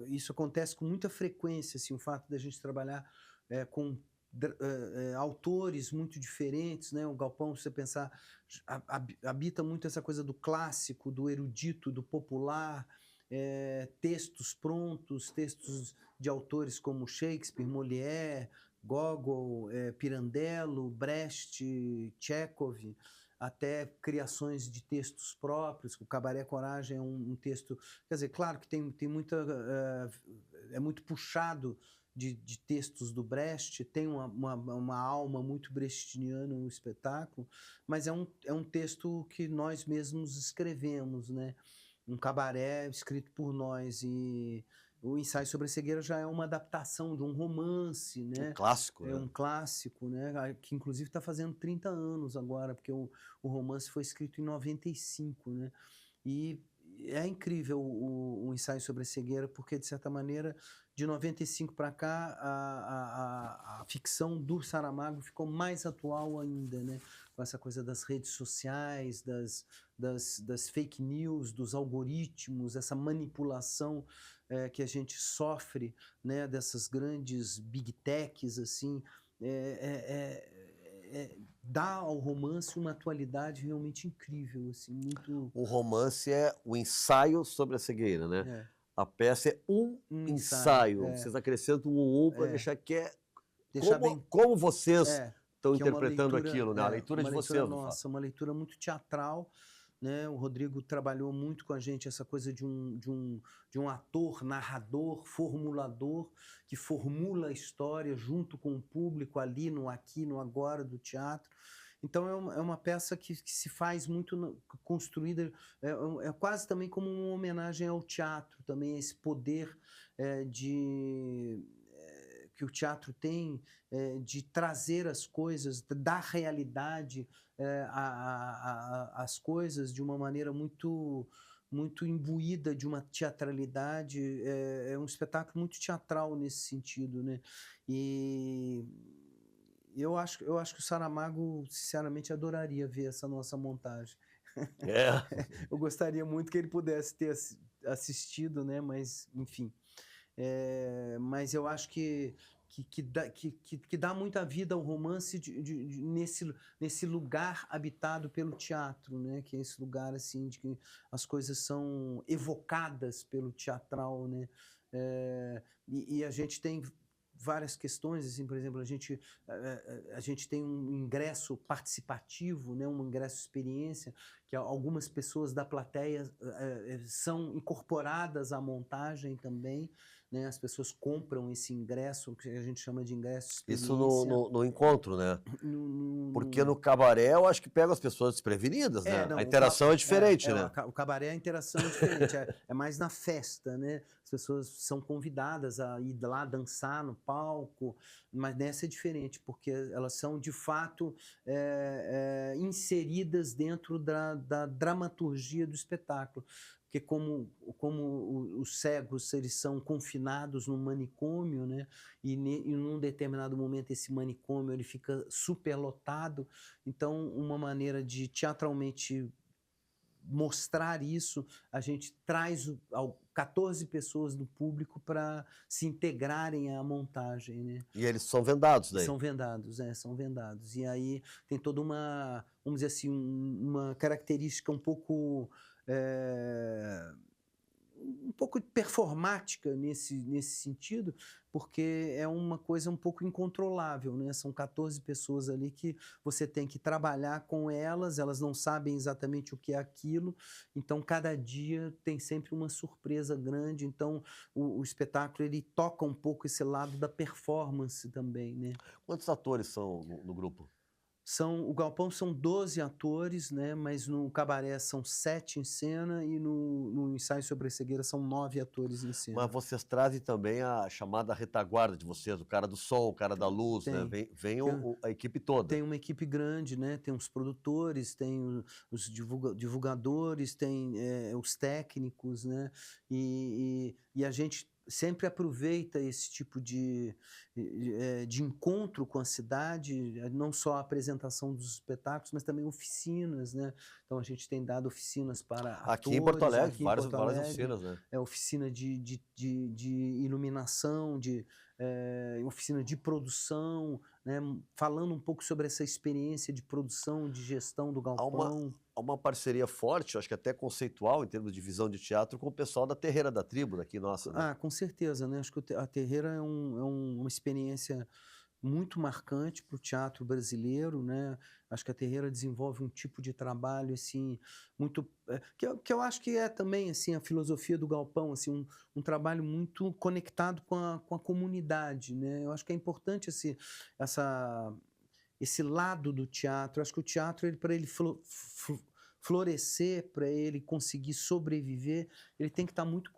isso acontece com muita frequência, assim, o fato da gente trabalhar com autores muito diferentes, né? O Galpão, se você pensar, habita muito essa coisa do clássico, do erudito, do popular, textos prontos, textos de autores como Shakespeare, Molière, Gogol, Pirandello, Brecht, Tchekhov, até criações de textos próprios. O Cabaré Coragem é um texto... Quer dizer, claro que tem muita... é muito puxado de textos do Brecht, tem uma alma muito brechtiana no espetáculo, mas é um texto que nós mesmos escrevemos, né? um cabaré escrito por nós. E o Ensaio sobre a Cegueira já é uma adaptação de um romance, né? Um clássico, É um clássico, né? Que inclusive está fazendo 30 anos agora, porque o romance foi escrito em 95, né? E é incrível o Ensaio sobre a Cegueira, porque, de certa maneira, de 95 para cá, a ficção do Saramago ficou mais atual ainda, né? Com essa coisa das redes sociais, das fake news, dos algoritmos, essa manipulação que a gente sofre, né? Dessas grandes big techs, assim, dá ao romance uma atualidade realmente incrível, assim, muito... O romance é o ensaio sobre a cegueira, né? É. A peça é um ensaio. Vocês acrescentam um para deixar que é... Como vocês estão interpretando aquilo, né? A leitura de vocês. Nossa, uma leitura muito teatral, né? O Rodrigo trabalhou muito com a gente essa coisa de um ator, narrador, formulador, que formula a história junto com o público ali, no aqui, no agora do teatro. Então é uma peça que se faz muito construída, é quase também como uma homenagem ao teatro, também esse poder que o teatro tem de trazer as coisas, dar realidade às coisas de uma maneira muito imbuída de uma teatralidade. É um espetáculo muito teatral nesse sentido, né? E eu acho que o Saramago, sinceramente, adoraria ver essa nossa montagem. Eu gostaria muito que ele pudesse ter assistido, né? Mas, enfim. Mas eu acho que dá muita vida ao romance nesse lugar habitado pelo teatro, né? Que é esse lugar assim de que as coisas são evocadas pelo teatral, né? E a gente tem várias questões, assim, por exemplo, a gente tem um ingresso participativo, né? Um ingresso experiência, que algumas pessoas da plateia são incorporadas à montagem também, né? As pessoas compram esse ingresso, que a gente chama de ingresso experiência. Isso no encontro, né? Porque no cabaré eu acho que pega as pessoas desprevenidas, né? Não, a interação é diferente, né? O cabaré, a interação é diferente, é mais na festa, né? As pessoas são convidadas a ir lá dançar no palco, mas nessa é diferente, porque elas são, de fato, inseridas dentro da dramaturgia do espetáculo. Porque como os cegos, eles são confinados num manicômio, né? E num determinado momento esse manicômio ele fica superlotado, então uma maneira de teatralmente mostrar isso, a gente traz 14 pessoas do público para se integrarem à montagem, né? E eles são vendados daí? São vendados, são vendados. E aí tem toda uma, vamos dizer assim, uma característica um pouco performática nesse sentido, porque é uma coisa um pouco incontrolável, né? São 14 pessoas ali que você tem que trabalhar com elas não sabem exatamente o que é aquilo, então cada dia tem sempre uma surpresa grande, então o espetáculo ele toca um pouco esse lado da performance também, né? Quantos atores são no grupo? O Galpão são 12 atores, né? Mas no Cabaré são 7 em cena e no Ensaio sobre a Cegueira são 9 atores em cena. Mas vocês trazem também a chamada retaguarda de vocês, o cara do som, o cara da luz, né? Vem a equipe toda. Tem uma equipe grande, né? Tem os produtores, tem os divulgadores, tem os técnicos, né? E a gente sempre aproveita esse tipo de encontro com a cidade, não só a apresentação dos espetáculos, mas também oficinas, né? Então a gente tem dado oficinas para atores. Aqui em Porto Alegre, várias oficinas, né? Oficina de iluminação, oficina de produção, né? Falando um pouco sobre essa experiência de produção, de gestão do galpão. Há uma parceria forte, acho que até conceitual, em termos de visão de teatro, com o pessoal da Terreira da Tribo, daqui nossa. Né? Com certeza, né? Acho que a Terreira é uma experiência muito marcante para o teatro brasileiro, né? Acho que a Terreira desenvolve um tipo de trabalho assim muito que eu acho que é também assim a filosofia do galpão, assim um trabalho muito conectado com a comunidade, né? Eu acho que é importante esse lado do teatro. Eu acho que o teatro para ele florescer, para ele conseguir sobreviver, ele tem que estar muito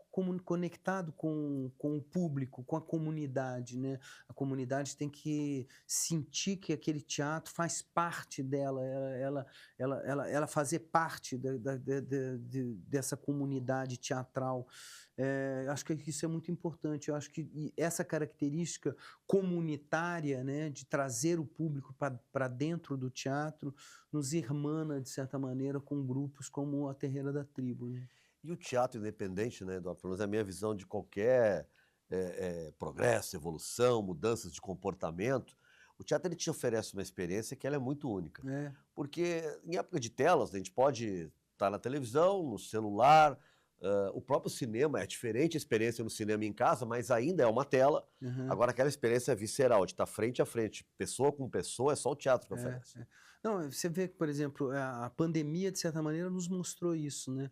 conectado com o público, com a comunidade, né? A comunidade tem que sentir que aquele teatro faz parte dela, ela fazer parte dessa comunidade teatral. Acho que isso é muito importante. Eu acho que essa característica comunitária, né, de trazer o público para dentro do teatro, nos irmana, de certa maneira, com grupos como a Terreira da Tribo, né? E o teatro independente, né, Eduardo? Pelo menos é a minha visão de qualquer progresso, evolução, mudanças de comportamento, o teatro ele te oferece uma experiência que ela é muito única. Porque em época de telas, a gente pode estar na televisão, no celular, o próprio cinema, é diferente a experiência no cinema em casa, mas ainda é uma tela. Agora aquela experiência é visceral, de estar frente a frente, pessoa com pessoa, é só o teatro que oferece. Não, você vê que, por exemplo, a pandemia, de certa maneira, nos mostrou isso, né?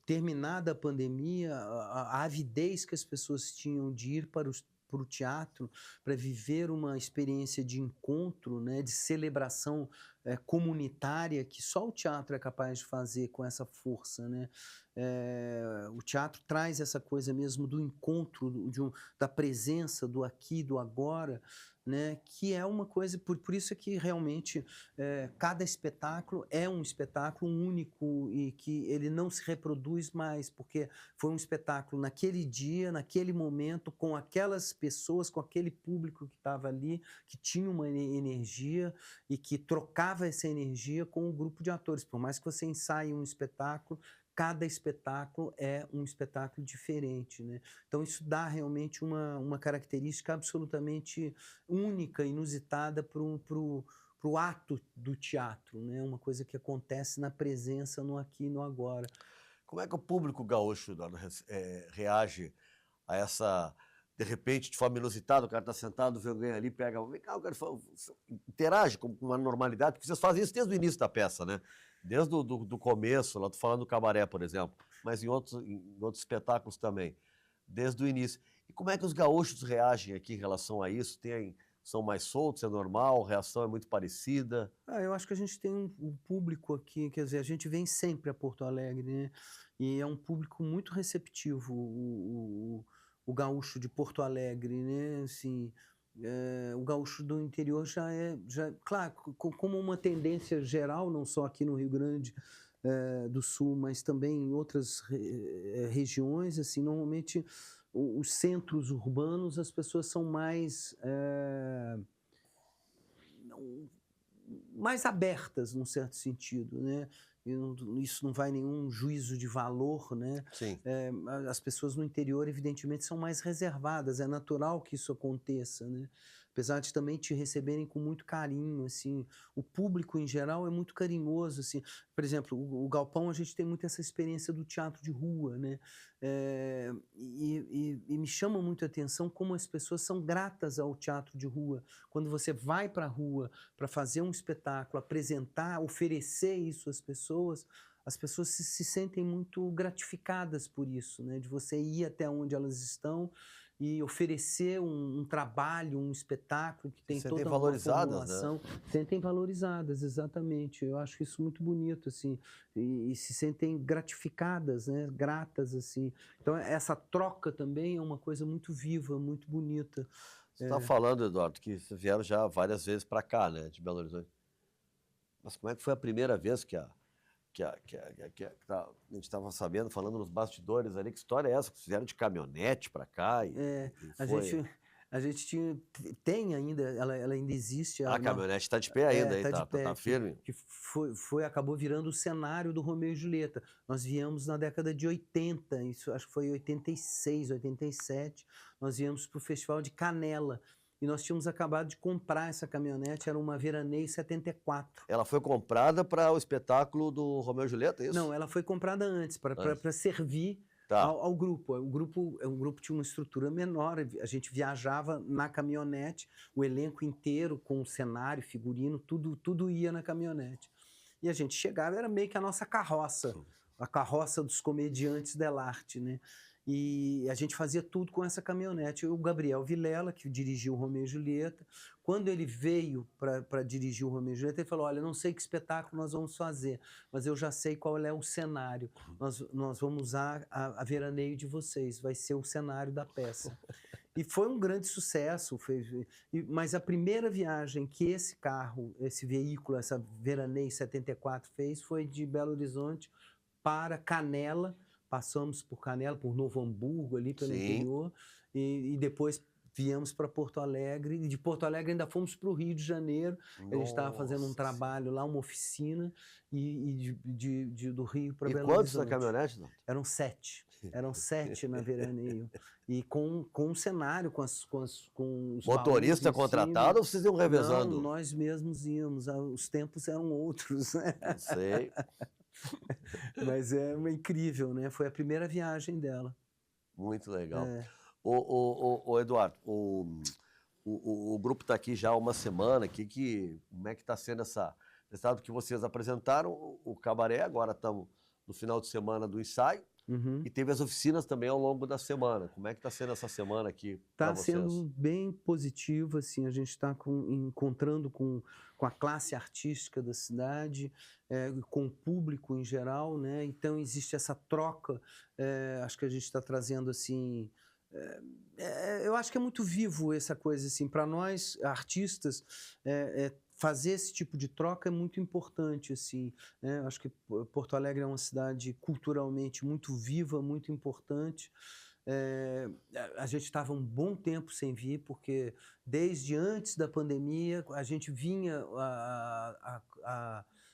Terminada a pandemia, a avidez que as pessoas tinham de ir para o teatro, para viver uma experiência de encontro, né, de celebração comunitária, que só o teatro é capaz de fazer com essa força, né? O teatro traz essa coisa mesmo do encontro, da presença, do aqui, do agora, né, que é uma coisa, por isso é que realmente cada espetáculo é um espetáculo único e que ele não se reproduz mais, porque foi um espetáculo naquele dia, naquele momento, com aquelas pessoas, com aquele público que estava ali, que tinha uma energia e que trocava essa energia com o grupo de atores. Por mais que você ensaie um espetáculo, cada espetáculo é um espetáculo diferente, né? Então isso dá realmente uma característica absolutamente única, inusitada para o ato do teatro, né? Uma coisa que acontece na presença, no aqui e no agora. Como é que o público gaúcho reage a essa, de repente, de forma inusitada, o cara está sentado, vê alguém ali, pega, vem cá, o cara interage com uma normalidade, porque vocês fazem isso desde o início da peça, né? Desde do começo, lá estou falando do Cabaré, por exemplo, mas em outros espetáculos também, desde o início. E como é que os gaúchos reagem aqui em relação a isso? São mais soltos, é normal, a reação é muito parecida? Eu acho que a gente tem um público aqui, quer dizer, a gente vem sempre a Porto Alegre, né? E é um público muito receptivo, o gaúcho de Porto Alegre, né? Assim, o gaúcho do interior claro, como uma tendência geral, não só aqui no Rio Grande do Sul, mas também em outras regiões, assim, normalmente os centros urbanos, as pessoas são mais abertas, num certo sentido, né? Isso não vai nenhum juízo de valor, né? Sim. As pessoas no interior, evidentemente, são mais reservadas, é natural que isso aconteça, né? Apesar de também te receberem com muito carinho, assim, o público em geral é muito carinhoso, assim. Por exemplo, o Galpão, a gente tem muito essa experiência do teatro de rua, né? E me chama muito a atenção como as pessoas são gratas ao teatro de rua. Quando você vai para a rua para fazer um espetáculo, apresentar, oferecer isso às pessoas, as pessoas se sentem muito gratificadas por isso, né? De você ir até onde elas estão e oferecer um trabalho, um espetáculo que tem toda uma formulação. Né? Sentem valorizadas, exatamente. Eu acho isso muito bonito, assim, e se sentem gratificadas, né? Gratas, assim. Então essa troca também é uma coisa muito viva, muito bonita. Você está falando, Eduardo, que vocês vieram já várias vezes para cá, né, de Belo Horizonte. Mas como é que foi a primeira vez que a gente estava sabendo, falando nos bastidores ali, que história é essa? Que vocês vieram de caminhonete para cá? A gente tem ainda, ela ainda existe. A caminhonete está de pé ainda, tá firme? Que acabou virando o cenário do Romeu e Julieta. Nós viemos na década de 80, isso acho que foi 86, 87, nós viemos para o Festival de Canela. E nós tínhamos acabado de comprar essa caminhonete, era uma Veraneio 74. Ela foi comprada para o espetáculo do Romeu e Julieta, é isso? Não, ela foi comprada antes, para servir ao grupo. O grupo tinha uma estrutura menor, a gente viajava na caminhonete, o elenco inteiro com o cenário, figurino, tudo ia na caminhonete. E a gente chegava, era meio que a nossa carroça, a carroça dos comediantes dell'arte, né? E a gente fazia tudo com essa caminhonete. O Gabriel Vilela, que dirigiu o Romeu e Julieta, quando ele veio para dirigir o Romeu e Julieta, ele falou, olha, não sei que espetáculo nós vamos fazer, mas eu já sei qual é o cenário. Nós vamos usar a veraneio de vocês, vai ser o cenário da peça. E foi um grande sucesso. Mas a primeira viagem que esse carro, esse veículo, essa Veraneio 74 fez, foi de Belo Horizonte para Canela. Passamos por Canela, por Novo Hamburgo, ali pelo interior, e depois viemos para Porto Alegre, e de Porto Alegre ainda fomos para o Rio de Janeiro. A gente estava fazendo um trabalho lá, uma oficina, e do Rio para Belo Horizonte. E quantos na caminhonete, não? Eram 7. Eram 7 na Veraneio. E com um cenário, com os motorista contratado ou vocês iam revezando? Não, nós mesmos íamos. Os tempos eram outros, né? Não sei. Mas é incrível, né? Foi a primeira viagem dela. Muito legal. O Eduardo, o grupo está aqui já há uma semana. Como é que está sendo essa... Você sabe que vocês apresentaram o Cabaré, agora estamos no final de semana do ensaio. E teve as oficinas também ao longo da semana. Como é que está sendo essa semana aqui para vocês? Está sendo bem positivo, assim, a gente está encontrando com a classe artística da cidade, com o público em geral, né? Então existe essa troca, acho que a gente está trazendo, assim... eu acho que é muito vivo essa coisa, assim, para nós, artistas, fazer esse tipo de troca é muito importante, assim, né? Acho que Porto Alegre é uma cidade culturalmente muito viva, muito importante. A gente estava um bom tempo sem vir, porque desde antes da pandemia a gente vinha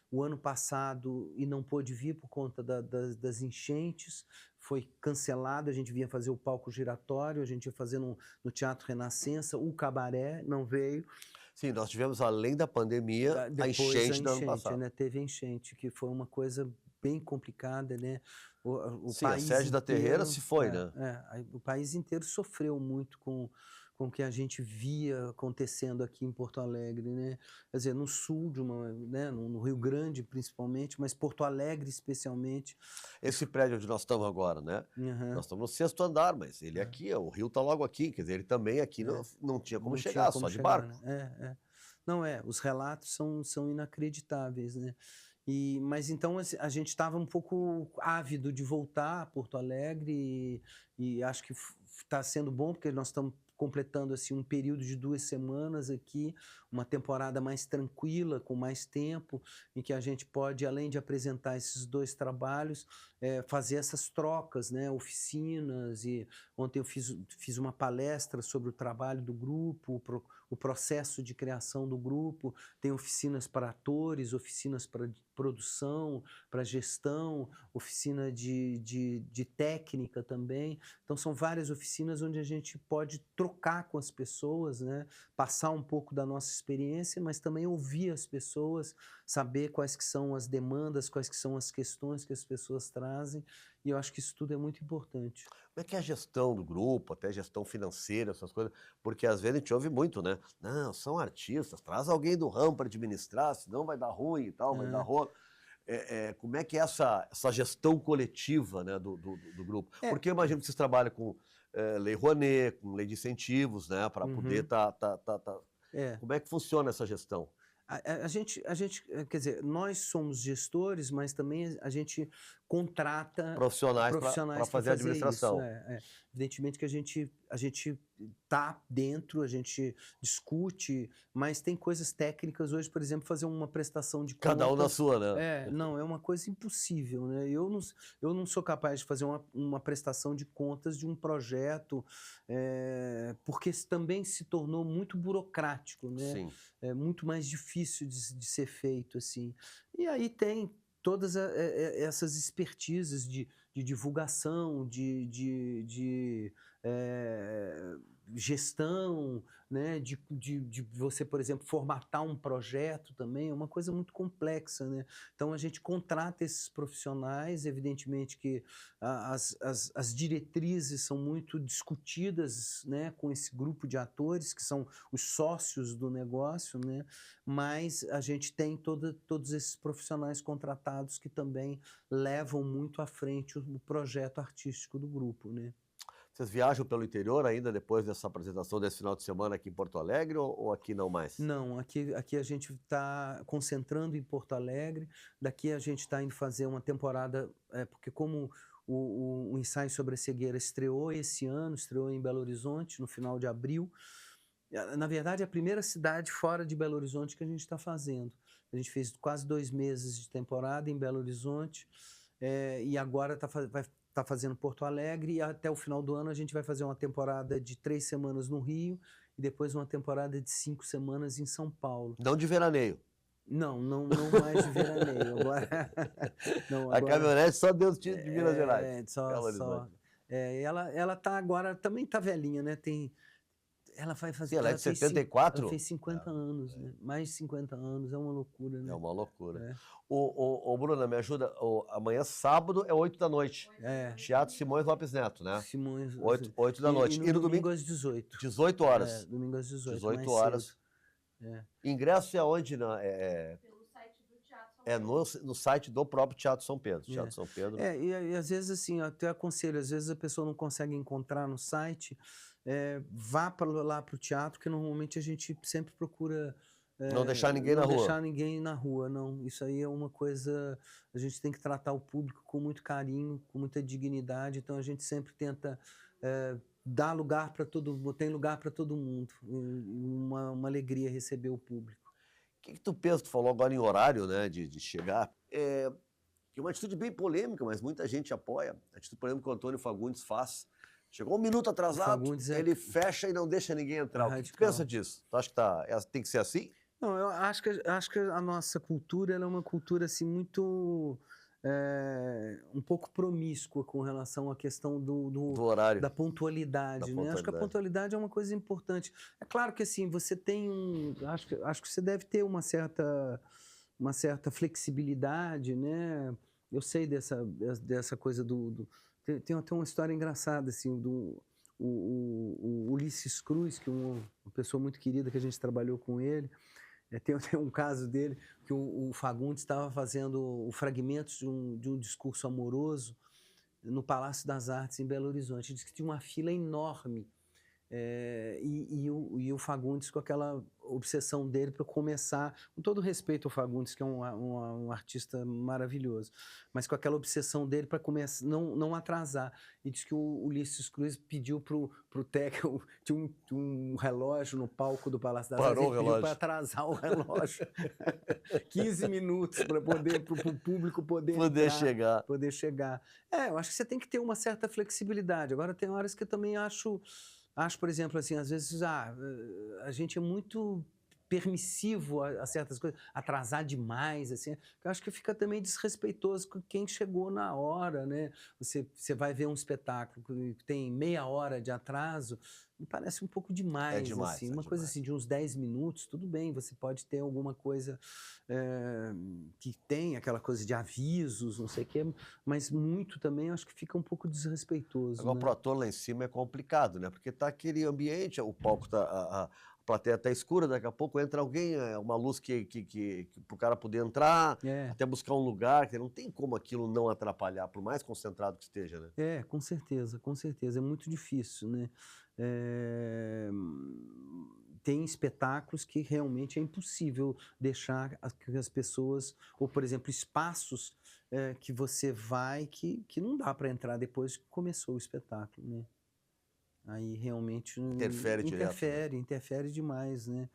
o ano passado e não pôde vir por conta das enchentes, foi cancelado, a gente vinha fazer o palco giratório, a gente ia fazer no Teatro Renascença, o Cabaré não veio. Sim, nós tivemos, além da pandemia, a enchente do ano passado. Né? Teve enchente, que foi uma coisa bem complicada, né? Sim, a sede da Terreira se foi, né? O país inteiro sofreu muito com o que a gente via acontecendo aqui em Porto Alegre, né? Quer dizer, no sul, né? No Rio Grande principalmente, mas Porto Alegre especialmente. Esse prédio onde nós estamos agora, né? Nós estamos no 6º andar, mas ele aqui, o rio está logo aqui, quer dizer, ele também aqui não tinha como chegar, só de barco. Né? Não, os relatos são inacreditáveis, né? Mas então a gente estava um pouco ávido de voltar a Porto Alegre e acho que está sendo bom, porque nós estamos completando assim um período de 2 semanas aqui, uma temporada mais tranquila, com mais tempo, em que a gente pode, além de apresentar esses 2 trabalhos, fazer essas trocas, né, oficinas. E ontem eu fiz uma palestra sobre o trabalho do grupo, o processo de criação do grupo. Tem oficinas para atores, oficinas para produção, para gestão, oficina de técnica também. Então são várias oficinas onde a gente pode trocar com as pessoas, né? Passar um pouco da nossa experiência, mas também ouvir as pessoas, saber quais que são as demandas, quais que são as questões que as pessoas trazem. E eu acho que isso tudo é muito importante. Como é que é a gestão do grupo, até gestão financeira, essas coisas? Porque às vezes a gente ouve muito, né? Não, são artistas, traz alguém do ramo para administrar, senão vai dar ruim e tal, vai dar rolo. Como é que é essa gestão coletiva, né, do grupo? Porque eu imagino que vocês trabalham com Lei Rouanet, com lei de incentivos, né, para poder Como é que funciona essa gestão? A gente, quer dizer, nós somos gestores, mas também a gente contrata profissionais para fazer a administração. Evidentemente que a gente está dentro, a gente discute, mas tem coisas técnicas hoje, por exemplo, fazer uma prestação de contas. Cada um na sua, né? Não, é uma coisa impossível, né? Eu não sou capaz de fazer uma prestação de contas de um projeto, porque também se tornou muito burocrático, né? Sim. É muito mais difícil de ser feito, assim. E aí tem todas essas expertises de divulgação, de gestão, né? de você, por exemplo, formatar um projeto também, é uma coisa muito complexa, né? Então a gente contrata esses profissionais, evidentemente que as diretrizes são muito discutidas, né, com esse grupo de atores, que são os sócios do negócio, né? Mas a gente tem todos esses profissionais contratados que também levam muito à frente o projeto artístico do grupo, né? Vocês viajam pelo interior ainda depois dessa apresentação desse final de semana aqui em Porto Alegre ou aqui não mais? Não, aqui a gente está concentrando em Porto Alegre, daqui a gente está indo fazer uma temporada, porque como o ensaio sobre a cegueira estreou esse ano, estreou em Belo Horizonte no final de abril. Na verdade, é a primeira cidade fora de Belo Horizonte que a gente está fazendo. A gente fez quase 2 meses de temporada em Belo Horizonte e agora vai estar fazendo Porto Alegre e até o final do ano a gente vai fazer uma temporada de 3 semanas no Rio e depois uma temporada de 5 semanas em São Paulo. Não de veraneio. Não mais de veraneio. A caminhonete só Deus tira de Minas Gerais. Ela tá agora, também tá velhinha, né? Ela vai fazer. Ela é de 74? Ela fez 50 anos, né? Mais de 50 anos, é uma loucura, né? É uma loucura. Bruna, me ajuda. Amanhã, sábado, é 8 da noite. Teatro Simões Lopes Neto, né? Simões. 8 da noite. E no domingo às 18. 18 horas. Domingo às 18. 18 horas. Ingresso é onde? Pelo site do Teatro São Pedro. No site do próprio Teatro São Pedro. Teatro São Pedro. E às vezes, assim, eu até aconselho, às vezes a pessoa não consegue encontrar no site, vá lá para o teatro, que normalmente a gente sempre procura... não deixar ninguém na rua. Não deixar ninguém na rua, não. Isso aí é uma coisa... A gente tem que tratar o público com muito carinho, com muita dignidade, então a gente sempre tenta... dá lugar para todo mundo, tem lugar para todo mundo. Uma alegria receber o público. O que tu pensa? Tu falou agora em horário, né, de chegar. É uma atitude bem polêmica, mas muita gente apoia. A atitude polêmica que o Antônio Fagundes faz. Chegou 1 minuto atrasado, ele fecha e não deixa ninguém entrar. O que tu pensa disso? Tu acha que tem que ser assim? Não, eu acho que a nossa cultura ela é uma cultura assim muito... um pouco promíscua com relação à questão do horário, da pontualidade, né? Acho que a pontualidade é uma coisa importante. É claro que assim você tem acho que você deve ter uma certa flexibilidade, né? Eu sei dessa coisa tem até uma história engraçada assim o Ulisses Cruz, que é uma pessoa muito querida que a gente trabalhou com ele. Tem um caso dele que o Fagundes estava fazendo fragmentos de um discurso amoroso no Palácio das Artes, em Belo Horizonte. Ele disse que tinha uma fila enorme. E o Fagundes, com aquela obsessão dele para começar, com todo respeito ao Fagundes, que é um artista maravilhoso, mas com aquela obsessão dele para começar, não atrasar. E diz que o Ulisses Cruz pediu pro técnico, tinha um relógio no palco do Palácio das Artes, ele pediu para atrasar o relógio 15 minutos para o público poder entrar, poder chegar. Eu acho que você tem que ter uma certa flexibilidade. Agora tem horas que eu também acho, por exemplo, assim, às vezes a gente é muito permissivo a certas coisas, atrasar demais, assim, eu acho que fica também desrespeitoso com quem chegou na hora, né? Você vai ver um espetáculo que tem meia hora de atraso, me parece um pouco demais, assim, uma coisa assim de uns 10 minutos, tudo bem, você pode ter alguma coisa que tem aquela coisa de avisos, não sei o quê, mas muito também eu acho que fica um pouco desrespeitoso. Agora, né? pro ator lá em cima é complicado, né? Porque tá aquele ambiente, o palco tá... A plateia está escura, daqui a pouco entra alguém, uma luz que para o cara poder entrar, até buscar um lugar, que não tem como aquilo não atrapalhar, por mais concentrado que esteja, né? Com certeza, é muito difícil, né? Tem espetáculos que realmente é impossível deixar que as pessoas, ou por exemplo, espaços que você vai que não dá para entrar depois que começou o espetáculo, né? Aí realmente interfere demais, né?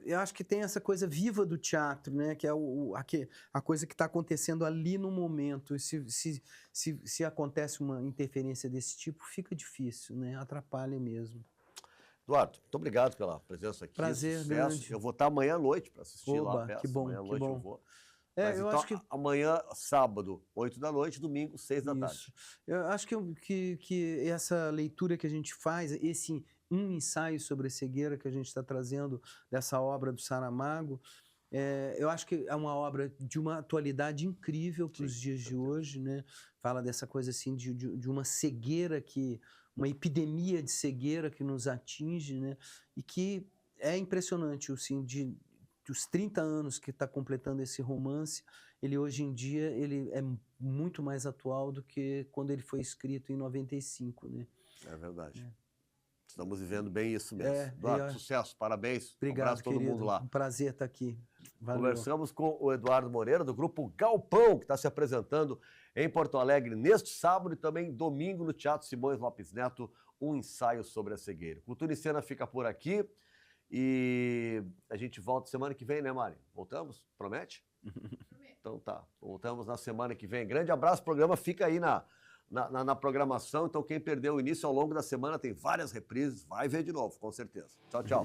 Eu acho que tem essa coisa viva do teatro, né? Que é a coisa que está acontecendo ali no momento. E se acontece uma interferência desse tipo, fica difícil, né? Atrapalha mesmo. Eduardo, muito obrigado pela presença aqui. Prazer, grande. Eu vou estar amanhã à noite para assistir lá a peça. Que bom, amanhã à que noite bom. eu vou. Mas eu então, acho que amanhã, sábado, 8 da noite, domingo, 6 da tarde. Eu acho que essa leitura que a gente faz, esse ensaio sobre a cegueira que a gente está trazendo dessa obra do Saramago, eu acho que é uma obra de uma atualidade incrível para os dias de hoje, né? Fala dessa coisa assim de uma cegueira uma epidemia de cegueira que nos atinge, né? E que é impressionante, assim, de os 30 anos que está completando esse romance, ele hoje em dia ele é muito mais atual do que quando ele foi escrito em 95, né? É verdade. Estamos vivendo bem isso mesmo. Eduardo, e, sucesso, parabéns. Obrigado, abraço a todo querido. mundo lá. Um prazer estar aqui. Valeu. Conversamos com o Eduardo Moreira, do grupo Galpão, que está se apresentando em Porto Alegre neste sábado e também domingo no Teatro Simões Lopes Neto, um ensaio sobre a cegueira. Cultura em Cena fica por aqui e a gente volta semana que vem, né, Mari? Voltamos? Promete? Então tá, voltamos na semana que vem. Grande abraço, o programa fica aí na programação, então quem perdeu o início ao longo da semana tem várias reprises, vai ver de novo, com certeza. Tchau, tchau.